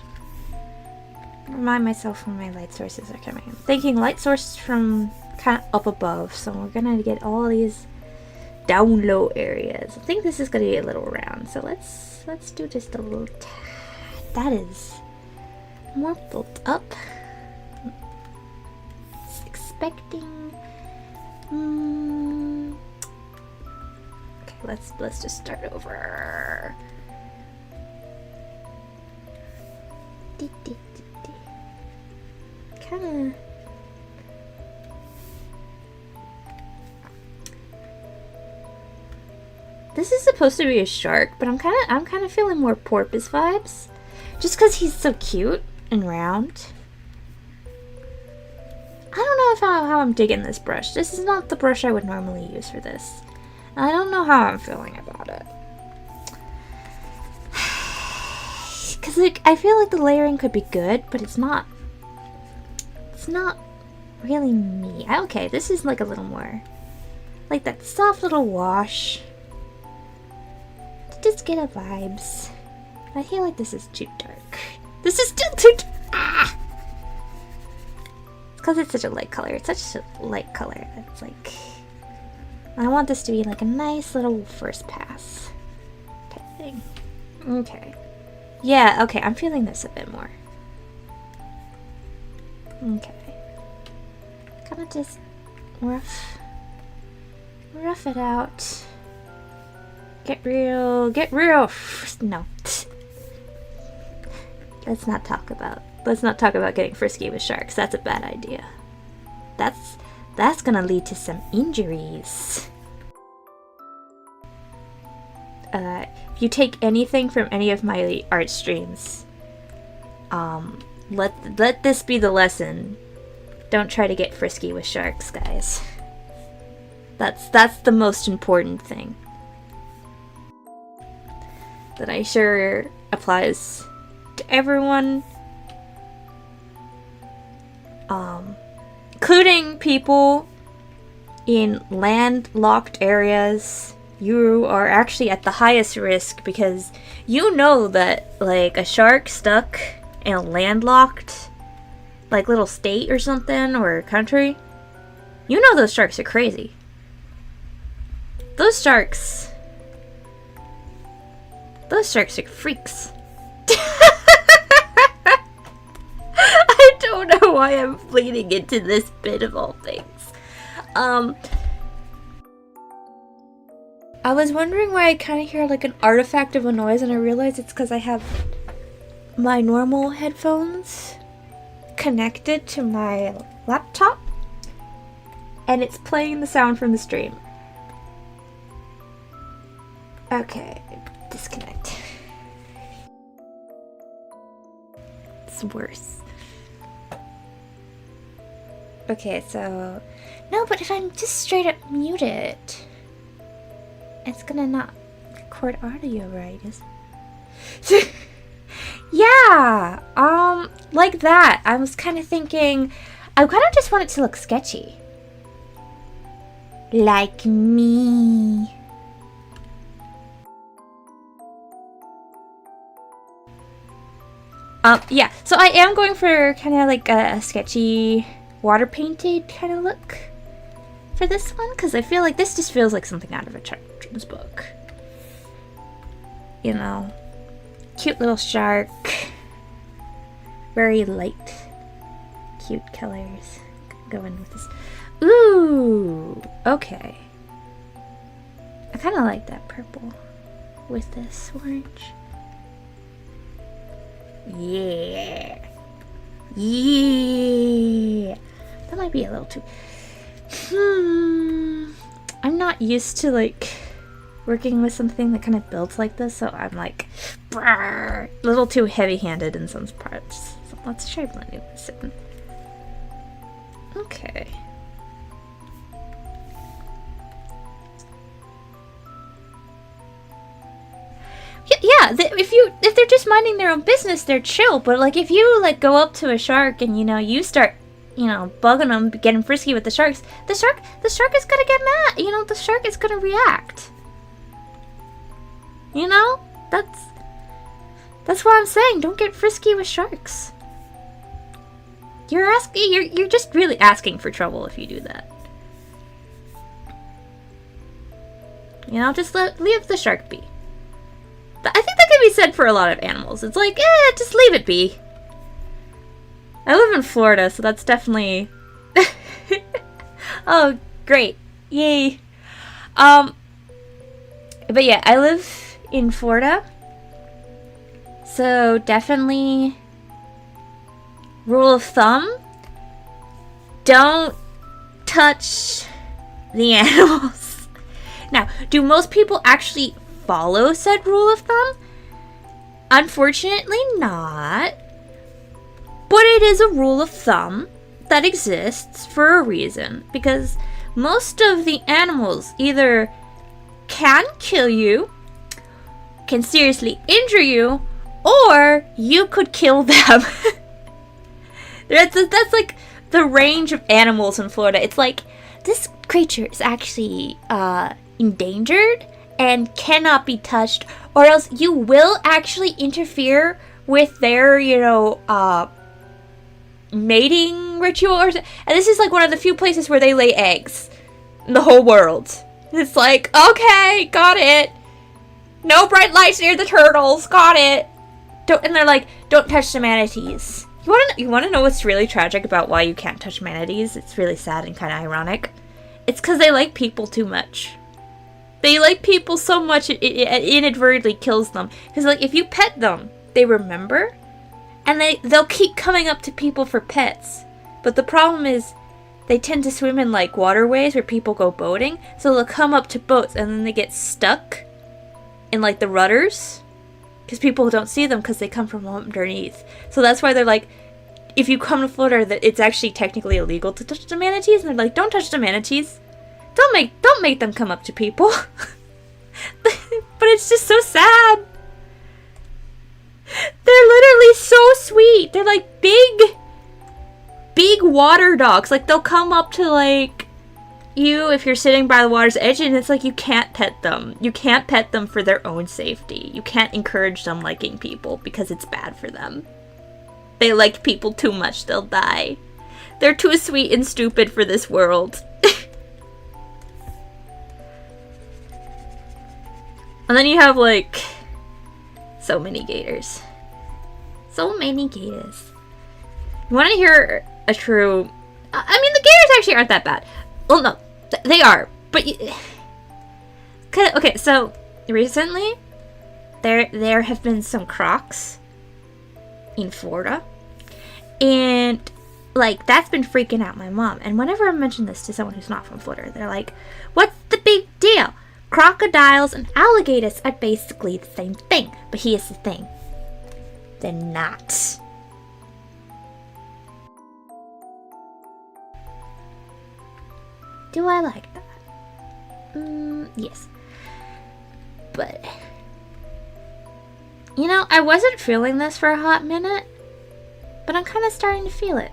Remind myself where my light sources are coming. I'm thinking light source from kind of up above, so we're gonna get all these down low areas. I think this is gonna be a little round, so let's do just a little that is more built up. Expecting. Okay, let's just start over. Kinda. This is supposed to be a shark, but I'm kind of feeling more porpoise vibes, just because he's so cute and round. I don't know how I'm digging this brush. This is not the brush I would normally use for this. And I don't know how I'm feeling about it. Because I feel like the layering could be good, but it's not. It's not really me. Okay, this is like a little more like that soft little wash. Just get a vibes. I feel like this is too dark. This is still too ah! It's because it's such a light color. It's such a light color that's like, I want this to be like a nice little first pass type thing. Okay. Yeah, okay, I'm feeling this a bit more. Okay. Kind of just rough it out. Get real. No. Let's not talk about getting frisky with sharks. That's a bad idea. That's gonna lead to some injuries. If you take anything from any of my art streams, let this be the lesson. Don't try to get frisky with sharks, guys. That's the most important thing. That I sure applies to everyone, including people in landlocked areas. You are actually at the highest risk because you know that like a shark stuck in a landlocked like little state or something or country, you know those sharks are crazy. Those sharks are freaks. I don't know why I'm bleeding into this bit of all things. I was wondering why I kind of hear like an artifact of a noise, and I realized it's because I have my normal headphones connected to my laptop, and it's playing the sound from the stream. Okay, disconnect. It's worse. Okay, so... No, but if I'm just straight up mute it, it's gonna not record audio right, is it? Yeah, like that. I was kind of thinking, I kind of just want it to look sketchy. Like me. Yeah, so I am going for kind of like a sketchy water painted kind of look for this one, because I feel like this just feels like something out of a children's book. You know, cute little shark, very light, cute colors. Go in with this. Ooh, okay. I kind of like that purple with this orange. Yeah. Yeah. That might be a little too... I'm not used to, like, working with something that kind of builds like this, so I'm, like, a little too heavy-handed in some parts. So let's try blending this in. Okay. Yeah, if they're just minding their own business, they're chill. But like, if you like go up to a shark and you start, bugging them, getting frisky with the sharks, the shark is gonna get mad. The shark is gonna react. That's what I'm saying. Don't get frisky with sharks. You're just really asking for trouble if you do that. Just leave the shark be. I think that can be said for a lot of animals. It's like, just leave it be. I live in Florida, so that's definitely... Oh, great. Yay. But yeah, I live in Florida. So definitely, rule of thumb, don't touch the animals. Now, do most people actually follow said rule of thumb? Unfortunately not. But it is a rule of thumb that exists for a reason, because most of the animals either can kill you, can seriously injure you, or you could kill them. That's like the range of animals in Florida. It's like, this creature is actually endangered and cannot be touched, or else you will actually interfere with their, mating ritual. And this is like one of the few places where they lay eggs in the whole world. It's like, okay, got it. No bright lights near the turtles, got it. And they're like, don't touch the manatees. You want to know what's really tragic about why you can't touch manatees? It's really sad and kind of ironic. It's because they like people too much. They like people so much it inadvertently kills them. Because like, if you pet them, they remember, and they'll keep coming up to people for pets. But the problem is, they tend to swim in like waterways where people go boating, so they'll come up to boats and then they get stuck in like the rudders, because people don't see them because they come from underneath. So that's why they're like, if you come to Florida, that it's actually technically illegal to touch the manatees, and they're like, don't touch the manatees. Don't make them come up to people. But it's just so sad. They're literally so sweet. They're like big water dogs. Like, they'll come up to like you if you're sitting by the water's edge, and it's like, you can't pet them. You can't pet them for their own safety. You can't encourage them liking people because it's bad for them. They like people too much, they'll die. They're too sweet and stupid for this world. And then you have, like, so many gators. So many gators. You want to hear a true... I mean, the gators actually aren't that bad. Well, no, they are. But... Okay, so, recently, there have been some crocs in Florida. And, like, that's been freaking out my mom. And whenever I mention this to someone who's not from Florida, they're like, what's the big deal? Crocodiles and alligators are basically the same thing. But here's the thing. They're not. Do I like that? Yes. But, you know, I wasn't feeling this for a hot minute, but I'm kind of starting to feel it.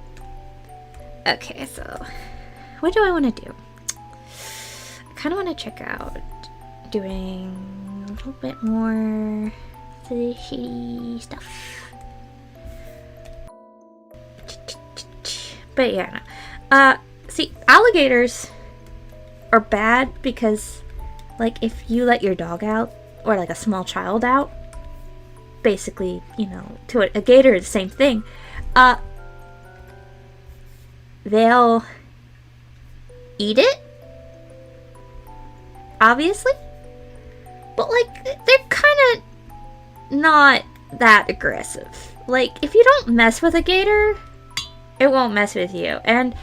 Okay, so what do I want to do? I kind of want to check out doing a little bit more shady stuff. But yeah, no. See, alligators are bad because, like, if you let your dog out, or like a small child out, basically, you know, to a gator is the same thing, they'll eat it, obviously, but like, they're kind of not that aggressive. Like, if you don't mess with a gator, it won't mess with you. And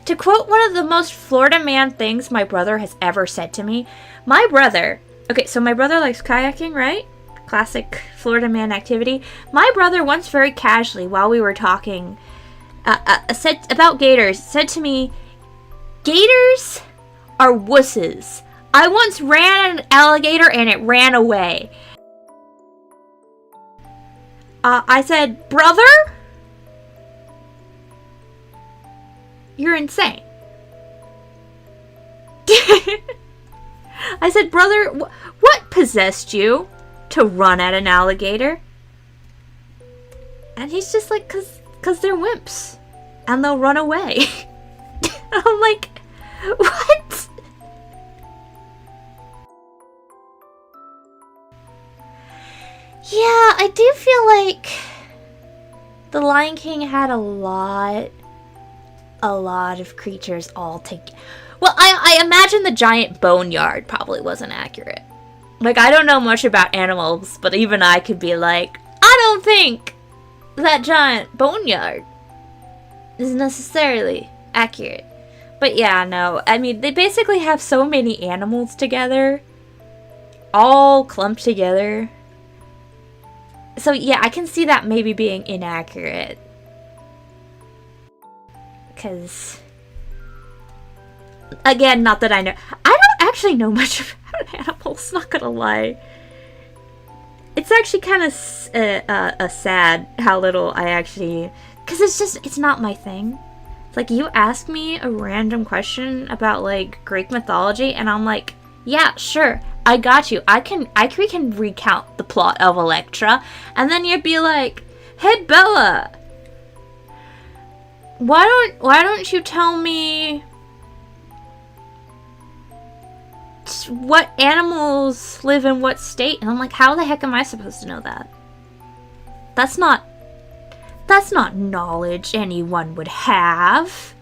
to quote one of the most Florida man things my brother has ever said to me, my brother likes kayaking, right? Classic Florida man activity. My brother once very casually, while we were talking said about gators, said to me, "Gators are wusses. I once ran an alligator and it ran away." I said, "Brother, you're insane." I said, "Brother, what possessed you to run at an alligator?" And he's just like, cause they're wimps. And they'll run away. I'm like, what? Yeah, I do feel like The Lion King had a lot of creatures all together. Well, I imagine the giant boneyard probably wasn't accurate. Like, I don't know much about animals, but even I could be like, I don't think that giant boneyard is necessarily accurate. But yeah, no, I mean, they basically have so many animals together, all clumped together. So yeah, I can see that maybe being inaccurate. Because, again, not that I know. I don't actually know much about animals, not gonna lie. It's actually kind of sad how little I actually... Because it's not my thing. It's like, you ask me a random question about, like, Greek mythology, and I'm like, yeah, sure, I got you. I can recount the plot of Electra, and then you'd be like, hey, Bella, why don't you tell me what animals live in what state? And I'm like, how the heck am I supposed to know that? That's not knowledge anyone would have.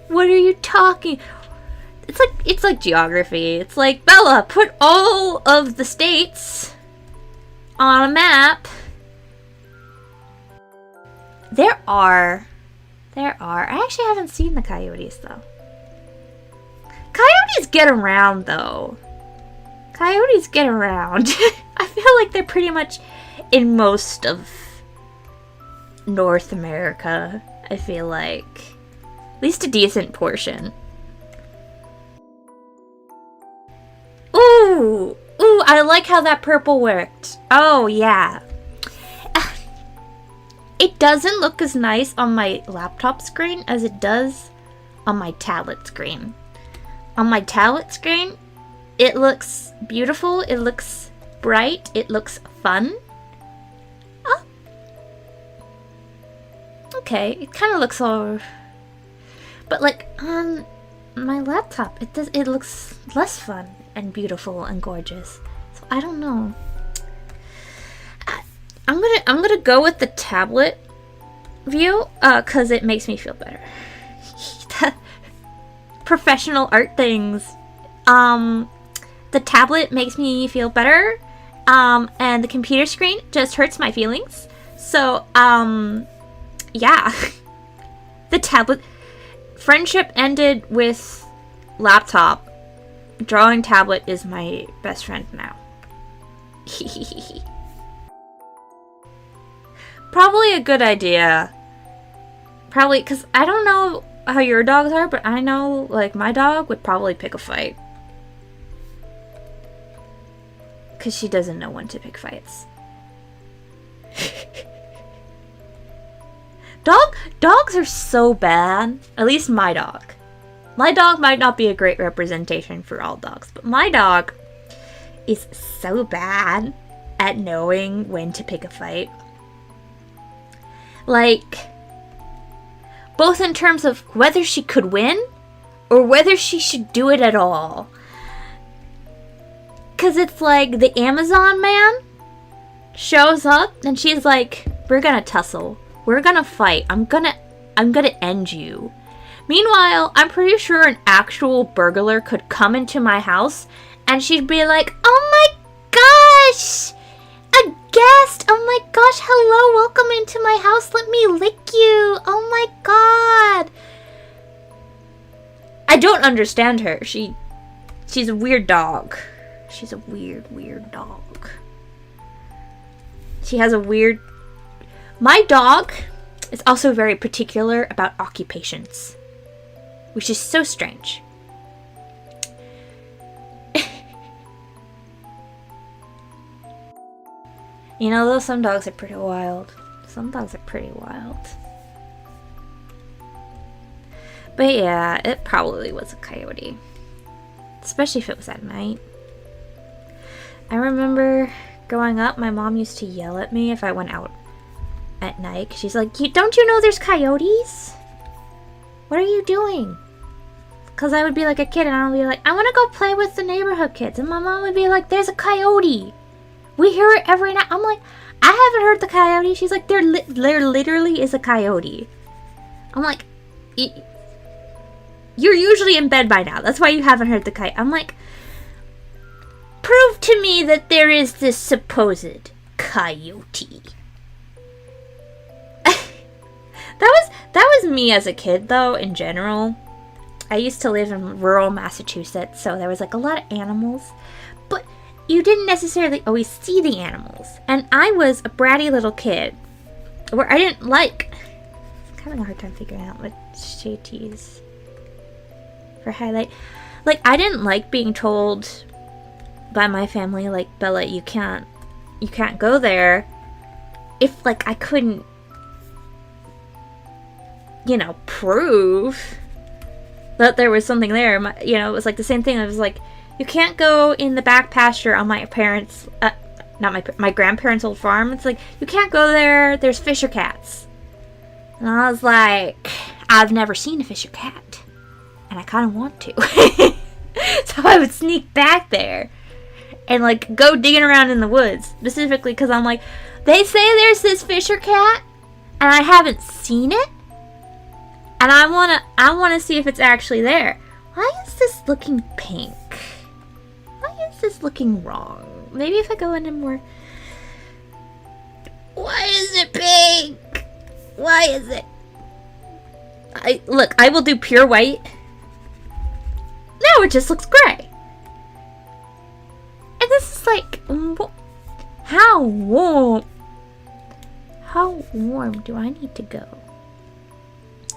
What are you talking? It's like geography. It's like, Bella, put all of the states on a map. There are. I actually haven't seen the coyotes, though. Coyotes get around, though. Coyotes get around. I feel like they're pretty much in most of North America, I feel like. At least a decent portion. Ooh, I like how that purple worked. Oh, yeah. It doesn't look as nice on my laptop screen as it does on my tablet screen. On my tablet screen, it looks beautiful, it looks bright, it looks fun. Oh. Okay, it kind of looks all... But like, on my laptop, it looks less fun and beautiful and gorgeous. So I don't know. I'm gonna go with the tablet view, cause it makes me feel better. Professional art things. The tablet makes me feel better. And the computer screen just hurts my feelings. So, yeah. The tablet. Friendship ended with laptop. Drawing tablet is my best friend now. Probably a good idea. Probably, because I don't know how your dogs are, but I know, like, my dog would probably pick a fight. Because she doesn't know when to pick fights. Dogs are so bad. At least my dog. My dog might not be a great representation for all dogs, but my dog is so bad at knowing when to pick a fight. Like, both in terms of whether she could win or whether she should do it at all. Because it's like the Amazon man shows up and she's like, we're gonna tussle. We're gonna fight. I'm gonna end you. Meanwhile, I'm pretty sure an actual burglar could come into my house and she'd be like, oh my gosh! A guest! Oh my gosh, hello, welcome into my house. Let me lick you. Oh my god. I don't understand her. She's a weird dog. She's a weird dog. She has a weird... My dog is also very particular about occupations, which is so strange. You know, though, some dogs are pretty wild. Some dogs are pretty wild. But yeah, it probably was a coyote. Especially if it was at night. I remember growing up, my mom used to yell at me if I went out at night. She's like, don't you know there's coyotes? What are you doing? Because I would be like a kid and I would be like, I want to go play with the neighborhood kids. And my mom would be like, there's a coyote. We hear it every night. I'm like, I haven't heard the coyote. She's like, there literally is a coyote. I'm like, you're usually in bed by now. That's why you haven't heard the coyote. I'm like, prove to me that there is this supposed coyote. That was me as a kid, though, in general. I used to live in rural Massachusetts, so there was like a lot of animals. But you didn't necessarily always see the animals. And I was a bratty little kid where I didn't like... I'm having a hard time figuring out what shade to use for highlight. Like, I didn't like being told by my family, like, Bella, you can't go there, if, like, I couldn't, you know, prove that there was something there. You know, it was like the same thing. It was like, you can't go in the back pasture on my parents, not my grandparents' old farm. It's like, you can't go there, there's fisher cats. And I was like, I've never seen a fisher cat, and I kind of want to. So I would sneak back there and, like, go digging around in the woods, specifically because I'm like, they say there's this fisher cat, and I haven't seen it, and I wanna see if it's actually there. Why is this looking pink? Why is this looking wrong? Maybe if I go into more... Why is it pink? Why is it... Look, I will do pure white. Now it just looks gray. And this is like... How warm do I need to go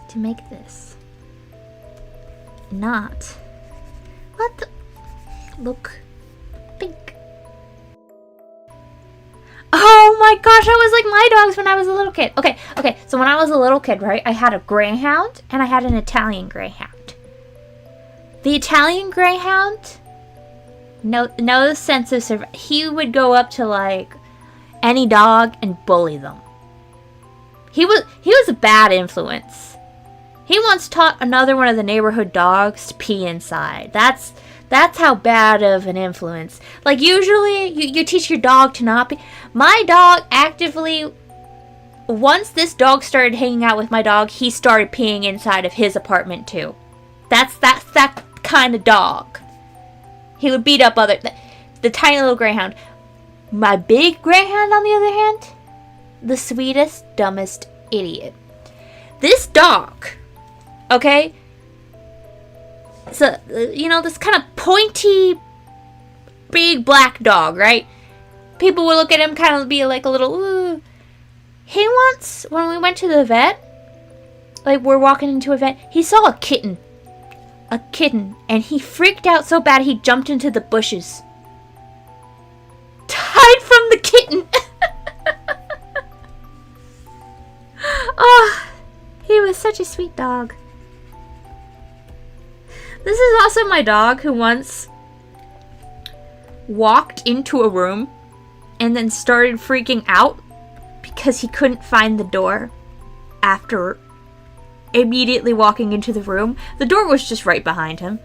to make this not look pink? Oh my gosh, I was like my dogs when I was a little kid. Okay, so when I was a little kid, right, I had a greyhound and I had an Italian greyhound. The Italian greyhound, no sense of survival. He would go up to, like, any dog and bully them. He was a bad influence. He once taught another one of the neighborhood dogs to pee inside. That's how bad of an influence. Like, usually you teach your dog to not pee. My dog actively, once this dog started hanging out with my dog, he started peeing inside of his apartment too. That's that kind of dog. He would beat up the tiny little greyhound. My big greyhound, on the other hand, the sweetest, dumbest idiot. This dog, okay? So, you know, this kind of pointy, big black dog, right? People would look at him kind of be like a little, ooh. He once, when we went to the vet, like, we're walking into a vent. He saw a kitten. A kitten. And he freaked out so bad he jumped into the bushes. To hide from the kitten. Oh, he was such a sweet dog. This is also my dog who once walked into a room and then started freaking out because he couldn't find the door after immediately walking into the room. The door was just right behind him.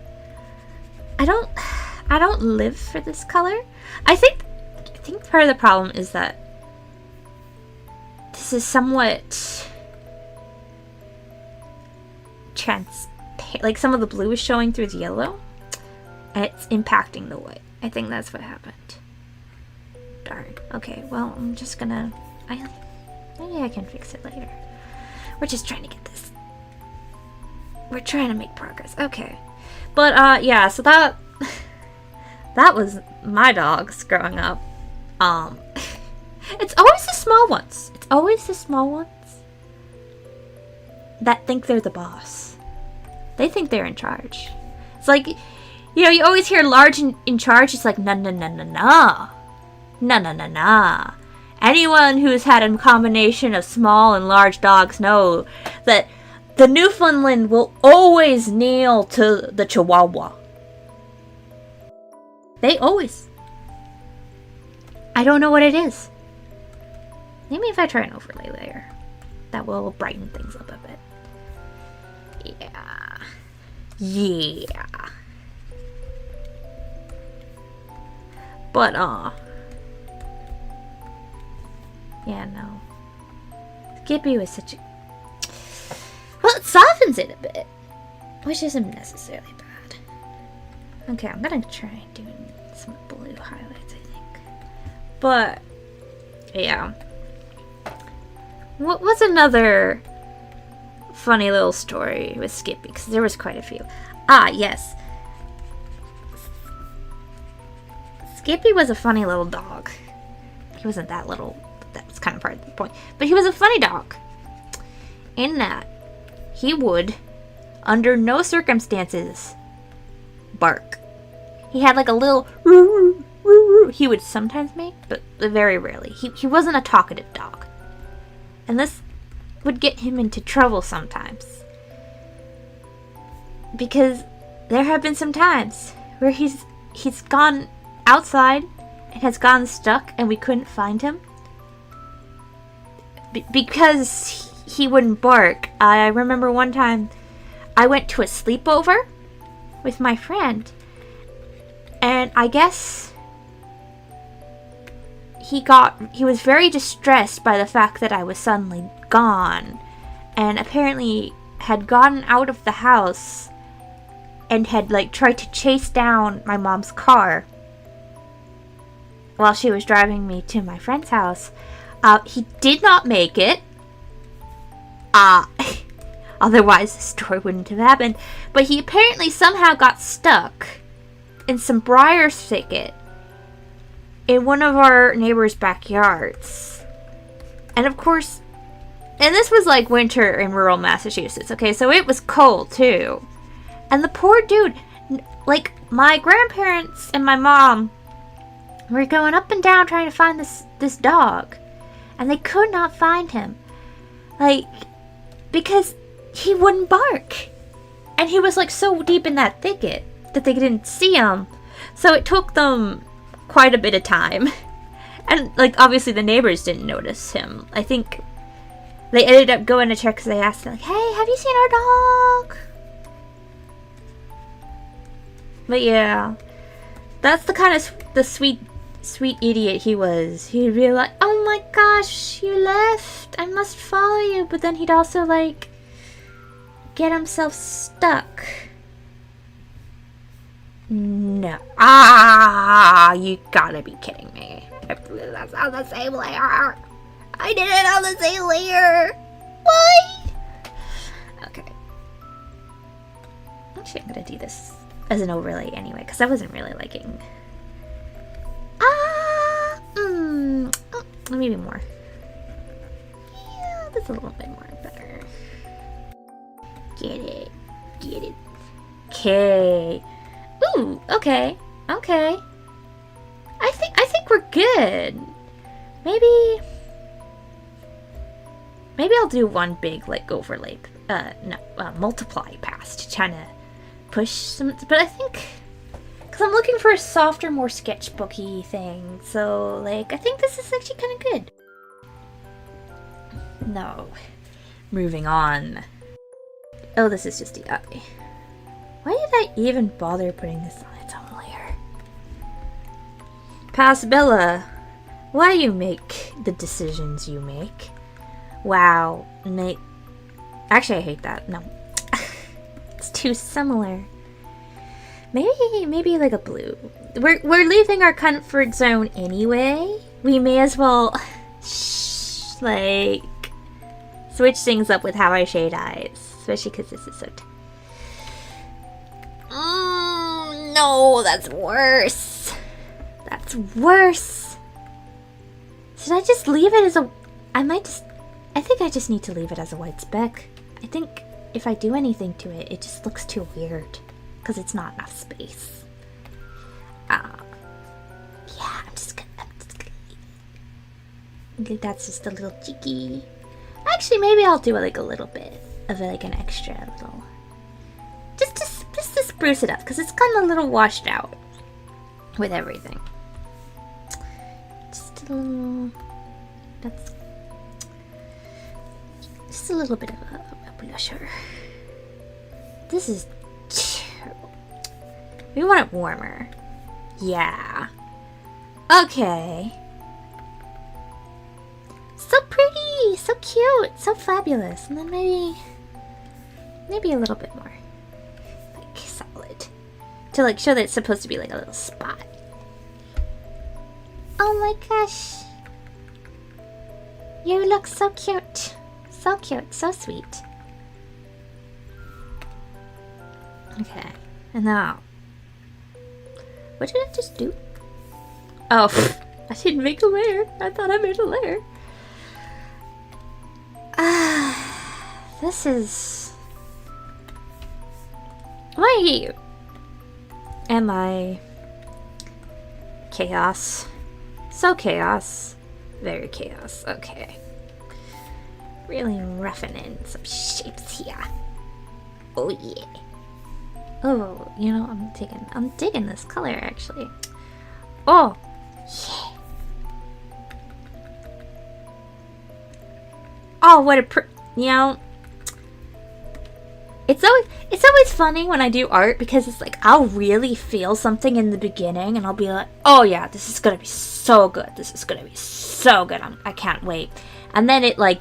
I don't live for this color. I think part of the problem is that this is somewhat transparent. Like, some of the blue is showing through the yellow, and it's impacting the white. I think that's what happened. Darn. Okay, well, I'm just gonna... maybe I can fix it later. We're just trying to get this. We're trying to make progress. Okay. But, yeah, so that... that was my dogs growing up. It's always the small ones. It's always the small ones that think they're the boss. They think they're in charge. It's like, you know, you always hear large in charge. It's like, no, no, no, no, no. No, no, no, no. Anyone who's had a combination of small and large dogs know that the Newfoundland will always kneel to the Chihuahua. They always. I don't know what it is. Maybe if I try an overlay layer, that will brighten things up a bit. Yeah. Yeah. But, yeah, no. Skippy was such a... Well, it softens it a bit, which isn't necessarily bad. Okay, I'm gonna try doing some blue highlights, I think. But, yeah. What was another funny little story with Skippy? Because there was quite a few. Ah, yes. Skippy was a funny little dog. He wasn't that little. That was kind of part of the point. But he was a funny dog. In that, he would, under no circumstances, bark. He had like a little he would sometimes make, but very rarely. He wasn't a talkative dog. And this would get him into trouble sometimes. Because there have been some times where he's gone outside and has gotten stuck and we couldn't find him. Because he wouldn't bark. I remember one time I went to a sleepover with my friend. And I guess he was very distressed by the fact that I was suddenly gone, and apparently had gotten out of the house and had like tried to chase down my mom's car while she was driving me to my friend's house. He did not make it. Otherwise the story wouldn't have happened. But he apparently somehow got stuck in some briar thicket in one of our neighbors' backyards. And of course, and this was like winter in rural Massachusetts, okay? So it was cold too. And the poor dude, like my grandparents and my mom were going up and down trying to find this dog. And they could not find him. Like, because he wouldn't bark. And he was like so deep in that thicket that they didn't see him. So it took them quite a bit of time. And like obviously the neighbors didn't notice him. I think they ended up going to check because they asked like, hey, have you seen our dog? But yeah, that's the kind of the sweet idiot he was. He'd be like, oh my gosh, you left, I must follow you. But then he'd also like get himself stuck. No. You gotta be kidding me. That's on the same layer. I did it on the same layer. What? Okay. Actually, I'm gonna do this as an overlay anyway, because I wasn't really liking... maybe more. Yeah, that's a little bit more better. Get it. Get it. Okay. Ooh, okay. Okay. I think we're good. Maybe I'll do one big, like, overlay. Multiply pass to try to push some. But I think, because I'm looking for a softer, more sketchbooky thing. So, like, I think this is actually kind of good. No. Moving on. Oh, this is just the eye. Why did I even bother putting this on its own layer? Pass Bella. Why you make the decisions you make? Wow, Nate. Actually, I hate that. No. It's too similar. Maybe like a blue. We're leaving our comfort zone anyway. We may as well like switch things up with how I shade eyes, especially because this is so. No, that's worse. That's worse. Should I just leave it as a? I think I just need to leave it as a white speck. I think if I do anything to it, it just looks too weird. Because it's not enough space. Yeah, I'm just gonna that's just a little cheeky. Actually, maybe I'll do like a little bit of like an extra little. Just to spruce it up. Because it's kind of a little washed out. With everything. Just a little. That's. Just a little bit of a blusher. This is terrible. We want it warmer. Yeah. Okay. So pretty, so cute, so fabulous. And then maybe a little bit more. Like solid. To like show that it's supposed to be like a little spot. Oh my gosh. You look so cute. So cute, so sweet. Okay, and now, what did I just do? Oh, I didn't make a layer. I thought I made a layer. This is. Am I chaos? So chaos, very chaos. Okay. Really roughing in some shapes here. Oh yeah. Oh, you know, I'm digging this color actually. Oh, yeah. Oh, what a you know. It's always funny when I do art because it's like I'll really feel something in the beginning and I'll be like, oh yeah, this is gonna be so good. This is gonna be so good. I can't wait. And then it like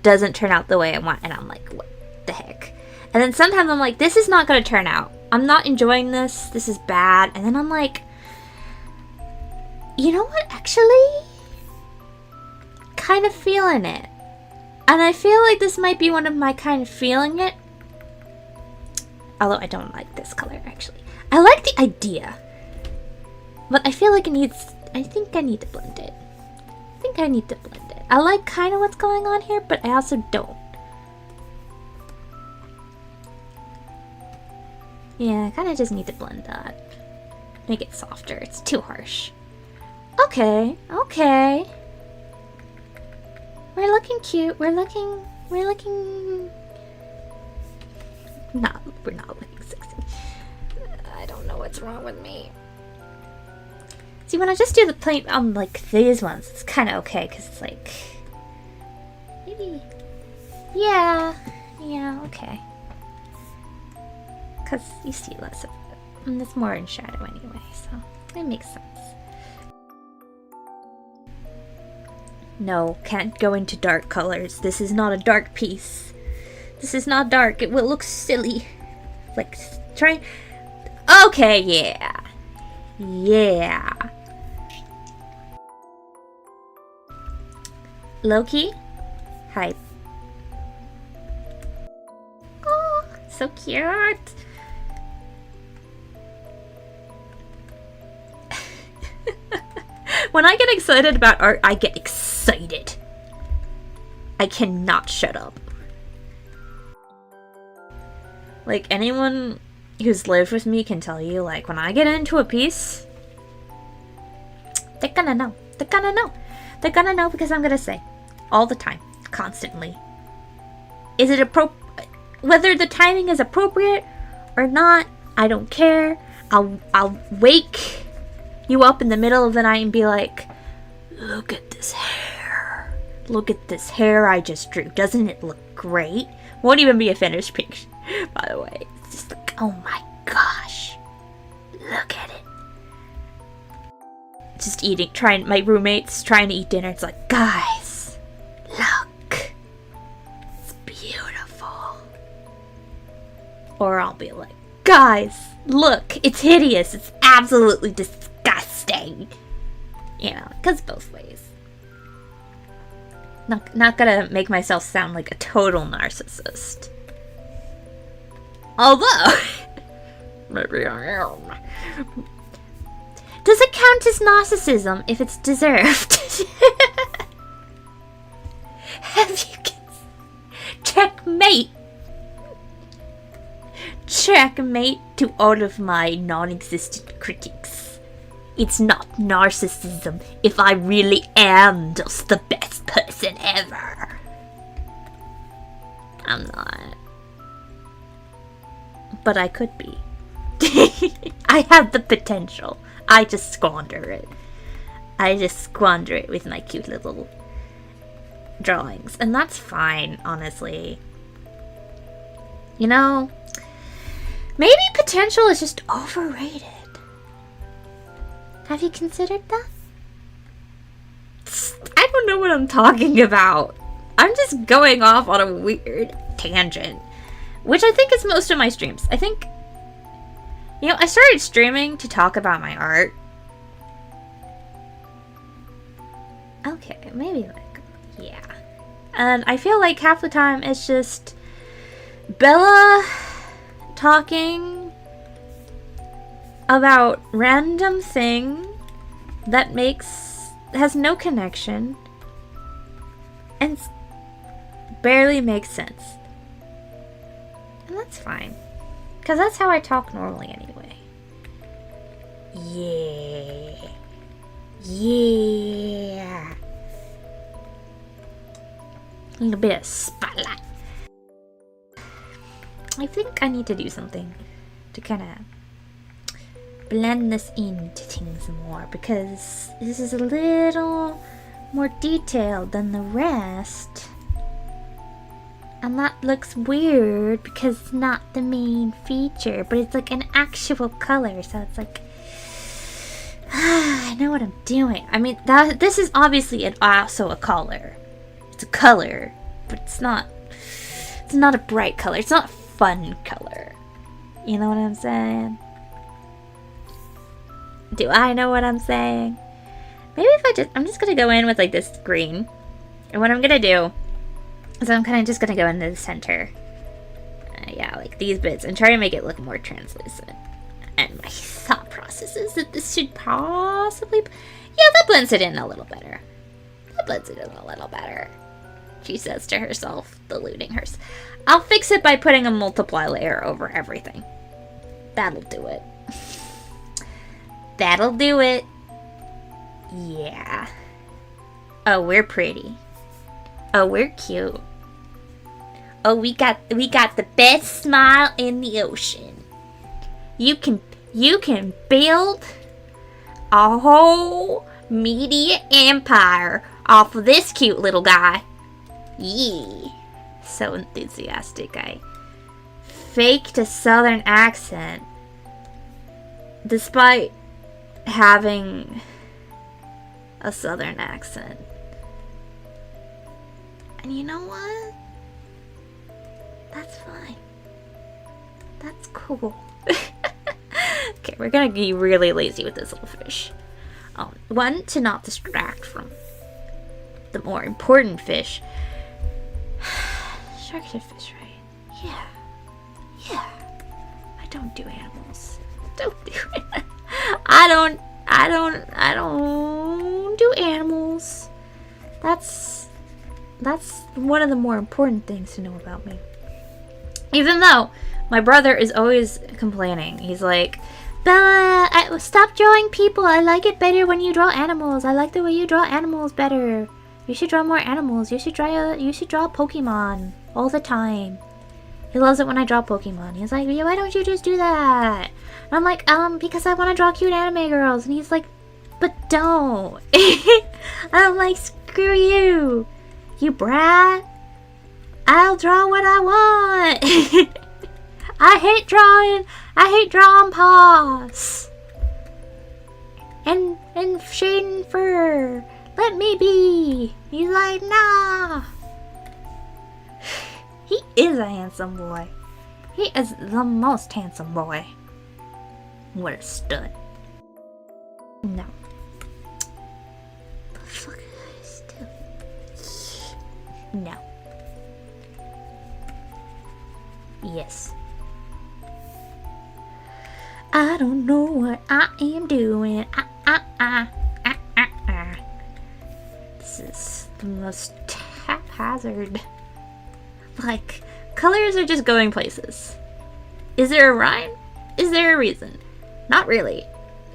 doesn't turn out the way I want and I'm like, what the heck? And then sometimes I'm like, this is not going to turn out. I'm not enjoying this. This is bad. And then I'm like, you know what? Actually, kind of feeling it. And I feel like this might be one of my kind of feeling it. Although I don't like this color actually. I like the idea. But I feel like I think I need to blend it. I like kind of what's going on here, but I also don't. Yeah, I kind of just need to blend that. Make it softer. It's too harsh. Okay. We're looking cute. We're looking... No, we're not looking sexy. I don't know what's wrong with me. See, when I just do the plain, like these ones, it's kind of okay, because it's like, maybe, yeah, okay. Because you see less of it, and it's more in shadow anyway, so it makes sense. No, can't go into dark colors. This is not a dark piece. This is not dark. It will look silly. Like, try. Okay, yeah. Yeah. Loki? Hype. Oh, so cute. When I get excited about art, I get excited. I cannot shut up. Like, anyone who's lived with me can tell you, like, when I get into a piece, they're gonna know. They're gonna know. They're gonna know because I'm gonna say, all the time, constantly, is it whether the timing is appropriate or not, I don't care. I'll wake you up in the middle of the night and be like, look at this hair. Look at this hair I just drew. Doesn't it look great? Won't even be a finished picture, by the way. It's just like, oh my gosh. Look at it. Just eating, my roommate's trying to eat dinner. It's like, guys, look. It's beautiful. Or I'll be like, guys, look, it's hideous. It's absolutely disgusting. You know, it goes both ways. Not gonna make myself sound like a total narcissist. Although, maybe I am. Does it count as narcissism if it's deserved? Have you checkmate? Checkmate to all of my non-existent critics. It's not narcissism if I really am just the best person ever. I'm not. But I could be. I have the potential. I just squander it. I just squander it with my cute little drawings. And that's fine, honestly. You know, maybe potential is just overrated. Have you considered that? I don't know what I'm talking about. I'm just going off on a weird tangent. Which I think is most of my streams. I think, you know, I started streaming to talk about my art. Okay, maybe like, yeah. And I feel like half the time it's just Bella talking about random thing that has no connection and barely makes sense. And that's fine. Because that's how I talk normally anyway. Yeah. Yeah. A little bit of spotlight. I think I need to do something to kind of blend this into things more, because this is a little more detailed than the rest. And that looks weird because it's not the main feature, but it's like an actual color, so it's like, I know what I'm doing. I mean, this is obviously also a color. It's a color, but it's not a bright color. It's not a fun color. You know what I'm saying? Do I know what I'm saying? Maybe if I'm just gonna go in with like this green. And what I'm gonna do is I'm kind of just gonna go into the center. Yeah, like these bits, and try to make it look more translucent. And my thought process is that this should possibly... Yeah, that blends it in a little better. She says to herself, deluding hers. I'll fix it by putting a multiply layer over everything. That'll do it. That'll do it. Yeah. Oh, we're pretty. Oh, we're cute. Oh, we got the best smile in the ocean. You can build a whole media empire off of this cute little guy. Yee. So enthusiastic. I faked a southern accent despite having a southern accent. And you know what? That's fine. That's cool. Okay, we're gonna be really lazy with this little fish. One, to not distract from the more important fish. Sharks are fish, right? Yeah. Yeah. I don't do animals. Don't do it. I don't do animals. That's one of the more important things to know about me. Even though my brother is always complaining. He's like, Bella, stop drawing people. I like it better when you draw animals. I like the way you draw animals better. You should draw more animals. You should draw Pokemon all the time. He loves it when I draw Pokemon. He's like, yeah, why don't you just do that? And I'm like, because I want to draw cute anime girls. And he's like, but don't. I'm like, screw you, you brat. I'll draw what I want. I hate drawing paws. And shade and fur. Let me be. He's like, nah. He is a handsome boy. He is the most handsome boy. What a stud. No. The fuck is still? No. Yes. I don't know what I am doing. This is the most haphazard. Like, colors are just going places. Is there a rhyme? Is there a reason? Not really.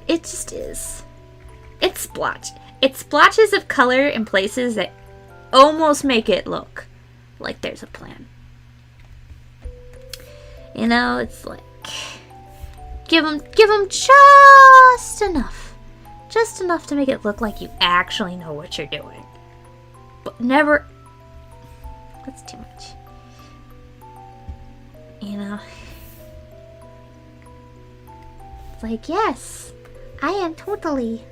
It just is. It's splotch. It splotches of color in places that almost make it look like there's a plan. You know, it's like, give them just enough to make it look like you actually know what you're doing, but never. That's too much. You know, it's like, yes, I am totally.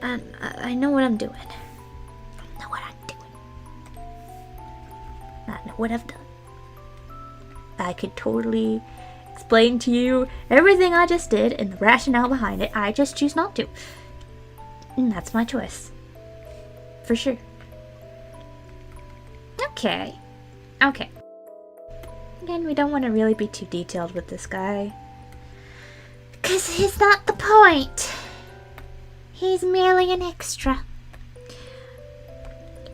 And I know what I'm doing. I know what I'm doing. I know what I've done. I could totally explain to you everything I just did and the rationale behind it. I just choose not to. And that's my choice. For sure. Okay. Okay. Again, we don't want to really be too detailed with this guy. Because he's not the point. He's merely an extra.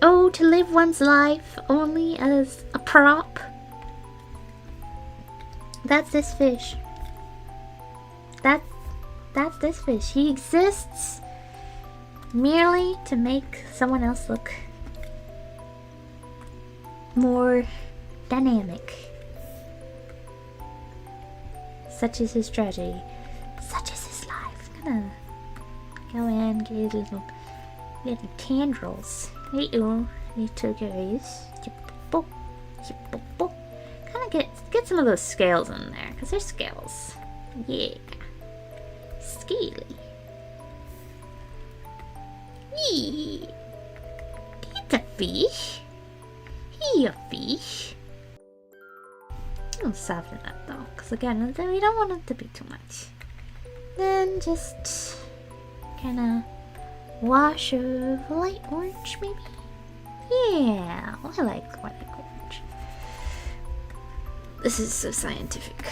Oh, to live one's life only as a prop. That's this fish. That's this fish. He exists merely to make someone else look more dynamic. Such is his tragedy. Such is his life. I'm gonna go in, get his little tendrils. Little guys. Kind of get some of those scales in there, because they're scales. Yeah. Scaly. Yeah. It's a fish. He a fish. I'll soften that though, because again, we don't want it to be too much. Then just kind of wash of light orange, maybe? Yeah, I like orange. This is so scientific.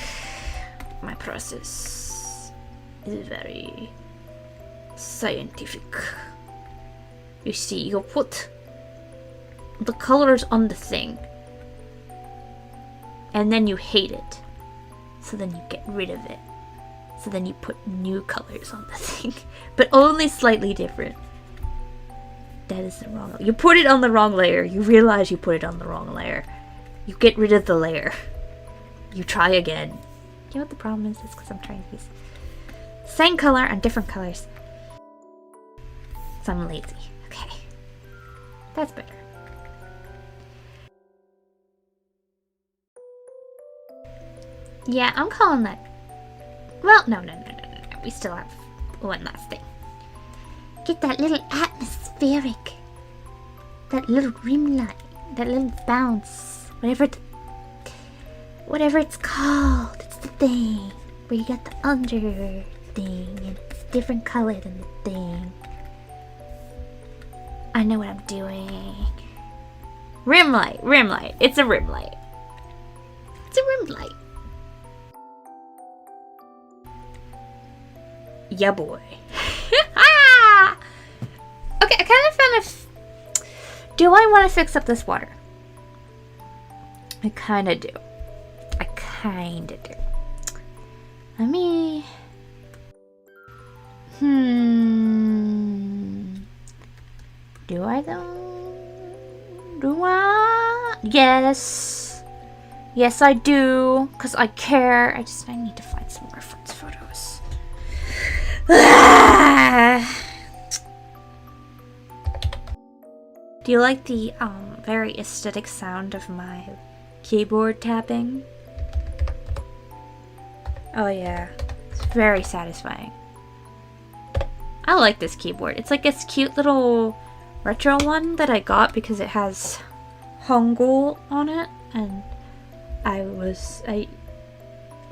My process is very scientific. You see, you put the colors on the thing, and then you hate it. So then you get rid of it. So then you put new colors on the thing, but only slightly different. That is the wrong. You put it on the wrong layer. You realize you put it on the wrong layer. You get rid of the layer. You try again. Do you know what the problem is? It's because I'm trying to use same color on different colors. So I'm lazy. Okay. That's better. Yeah, I'm calling that. Well, no. We still have one last thing. Get that little atmospheric. That little rim light. That little bounce. Whatever it's called. It's the thing. Where you got the under thing. And it's different color than the thing. I know what I'm doing. Rim light. It's a rim light. It's a rim light. Yeah, boy. Okay, I kind of found do I want to fix up this water? I kinda do. I kinda do. Let me... Do I though? Do I? Yes. Yes, I do. Because I care. I need to find some reference photos. Do you like the very aesthetic sound of my keyboard tapping? Oh yeah. It's very satisfying. I like this keyboard. It's like this cute little retro one that I got because it has Hangul on it, and I was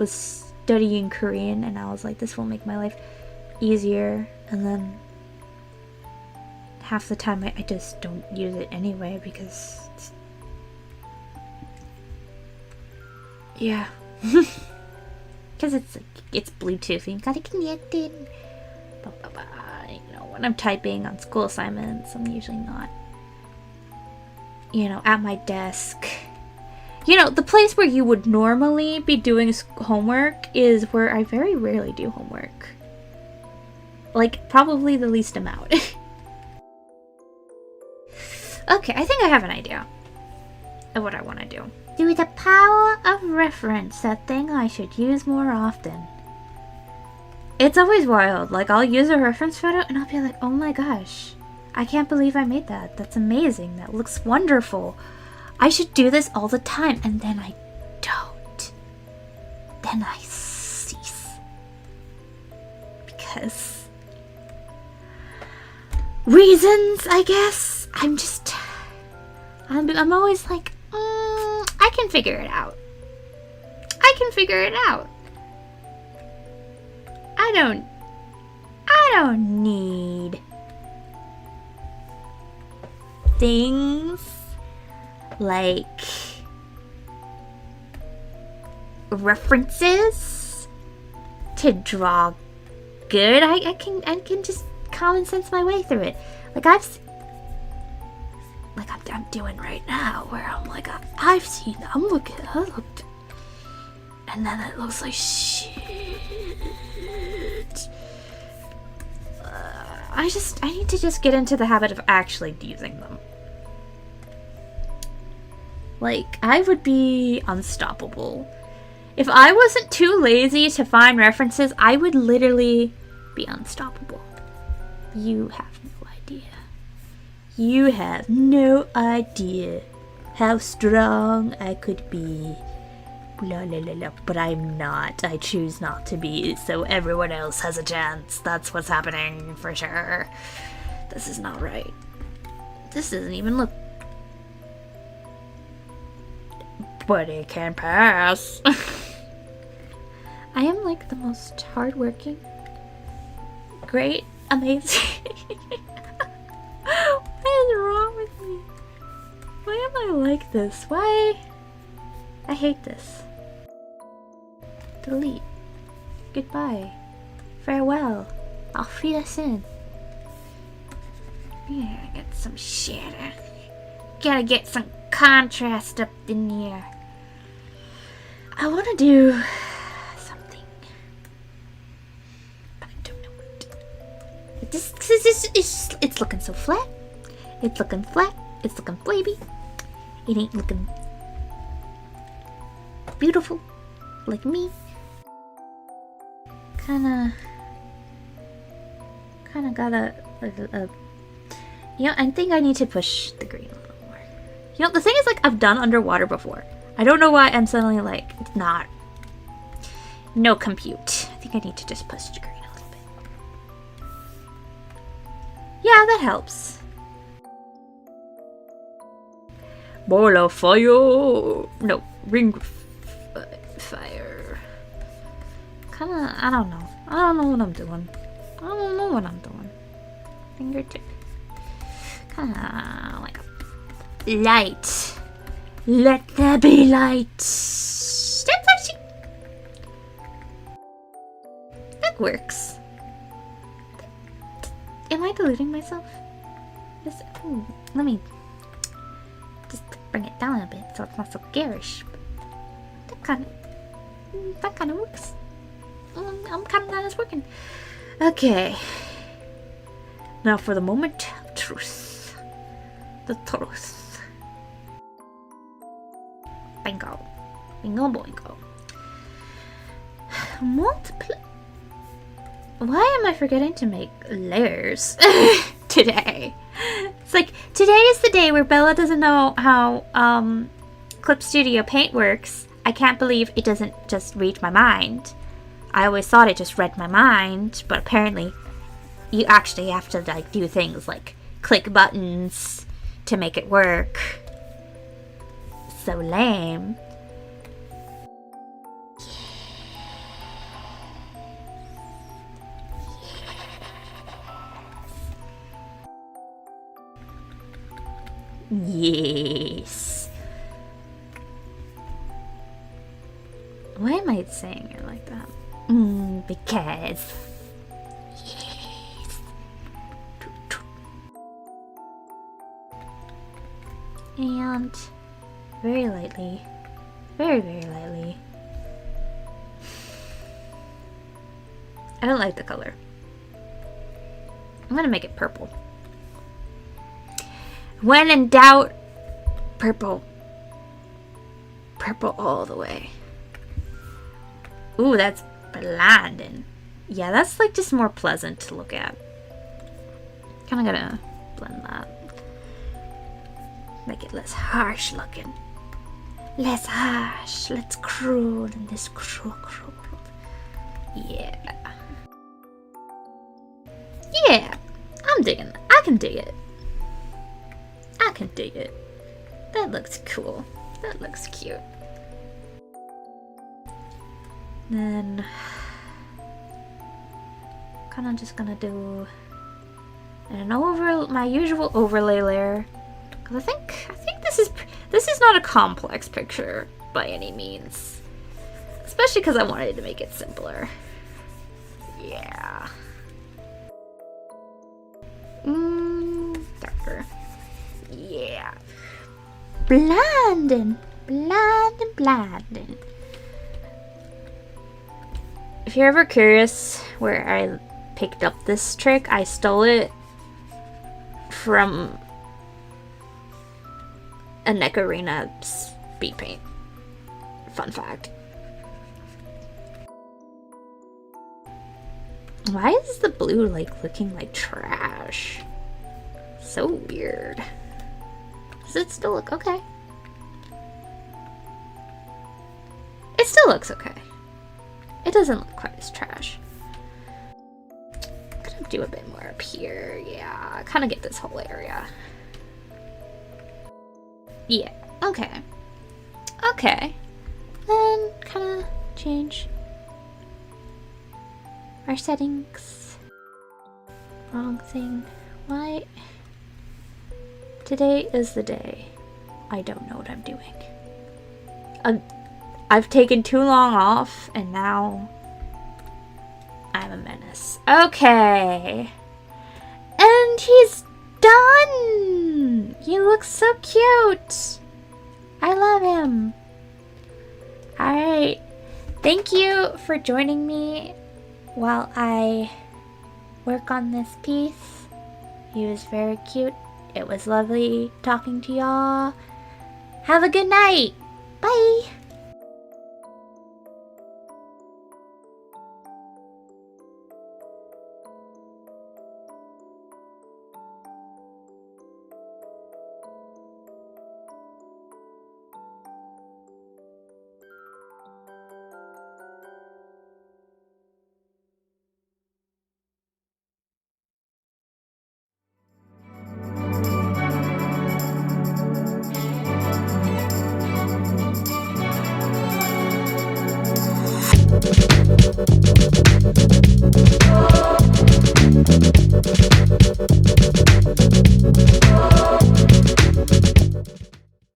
studying Korean and I was like, this will make my life easier, and then half the time I just don't use it anyway because yeah. Because it's Bluetooth and you gotta connect it. You know, when I'm typing on school assignments, I'm usually not, you know, at my desk. You know, the place where you would normally be doing homework is where I very rarely do homework. Like, probably the least amount. Okay, I think I have an idea of what I want to do. Through the power of reference, that thing I should use more often. It's always wild. Like, I'll use a reference photo and I'll be like, oh my gosh, I can't believe I made that. That's amazing. That looks wonderful. I should do this all the time. And then I don't. Then I cease. Because reasons, I guess. I'm always like, I can figure it out. I can figure it out. I don't need things like references to draw good. I can just common sense my way through it. Like I'm doing right now, where I'm like, I'm looking, I looked, and then it looks like shit. I need to just get into the habit of actually using them. Like, I would be unstoppable. If I wasn't too lazy to find references, I would literally be unstoppable. You have no idea. You have no idea how strong I could be. Blah, blah, blah, blah. But I'm not. I choose not to be, so everyone else has a chance. That's what's happening for sure. This is not right. This doesn't even look... But it can pass. I am like the most hardworking, great, amazing... What is wrong with me? Why am I like this? Why? I hate this. Delete. Goodbye. Farewell. Auf Wiedersehen. Yeah, get some shadow. Gotta get some contrast up in here. I want to do something, but I don't know what. It's looking so flat. It's looking flat. It's looking flabby. It ain't looking beautiful like me. Kinda gotta you know, I think I need to push the green a little more. You know, the thing is, like, I've done underwater before. I don't know why I'm suddenly like, it's not. No compute. I think I need to just push the green a little bit. Yeah, that helps. Ball of fire. No, ring fire. Kinda, I don't know. I don't know what I'm doing. I don't know what I'm doing. Fingertip. Kinda like a light. Let there be light. That works. Am I deluding myself? Let me just bring it down a bit so it's not so garish. That kind of works. I'm kind of glad it's working. Okay. Now for the moment of truth. The truth. Bingo. Bingo boingo. Multiple. Why am I forgetting to make layers today? It's like, today is the day where Bella doesn't know how Clip Studio Paint works. I can't believe it doesn't just read my mind. I always thought it just read my mind, but apparently you actually have to like do things like click buttons to make it work. So lame. Yes. Why am I saying it like that? Because. Yes. And very lightly, very lightly. I don't like the color. I'm gonna make it purple. When in doubt, purple. Purple all the way. Ooh, that's blinding. Yeah, that's like just more pleasant to look at. Kinda gotta blend that. Make it less harsh looking. Less harsh. Let's cruel in this cruel world. Yeah. Yeah. I'm digging it. I can dig it. I can dig it. That looks cool. That looks cute. Then kind of just gonna do my usual overlay layer, because I think this is not a complex picture by any means, especially because I wanted to make it simpler. Yeah. Darker. Yeah. Blinding. If you're ever curious where I picked up this trick, I stole it from a Neck Arena speed paint. Fun fact. Why is the blue like looking like trash? So weird. Does it still look okay? It still looks okay. It doesn't look quite as trash. I'm gonna do a bit more up here. Yeah, kind of get this whole area. Yeah, okay. Okay. Then kind of change our settings. Wrong thing. Why? Today is the day. I don't know what I'm doing. I've taken too long off, and now I'm a menace. Okay. And he's done! He looks so cute! I love him. Alright. Thank you for joining me while I work on this piece. He was very cute. It was lovely talking to y'all. Have a good night. Bye.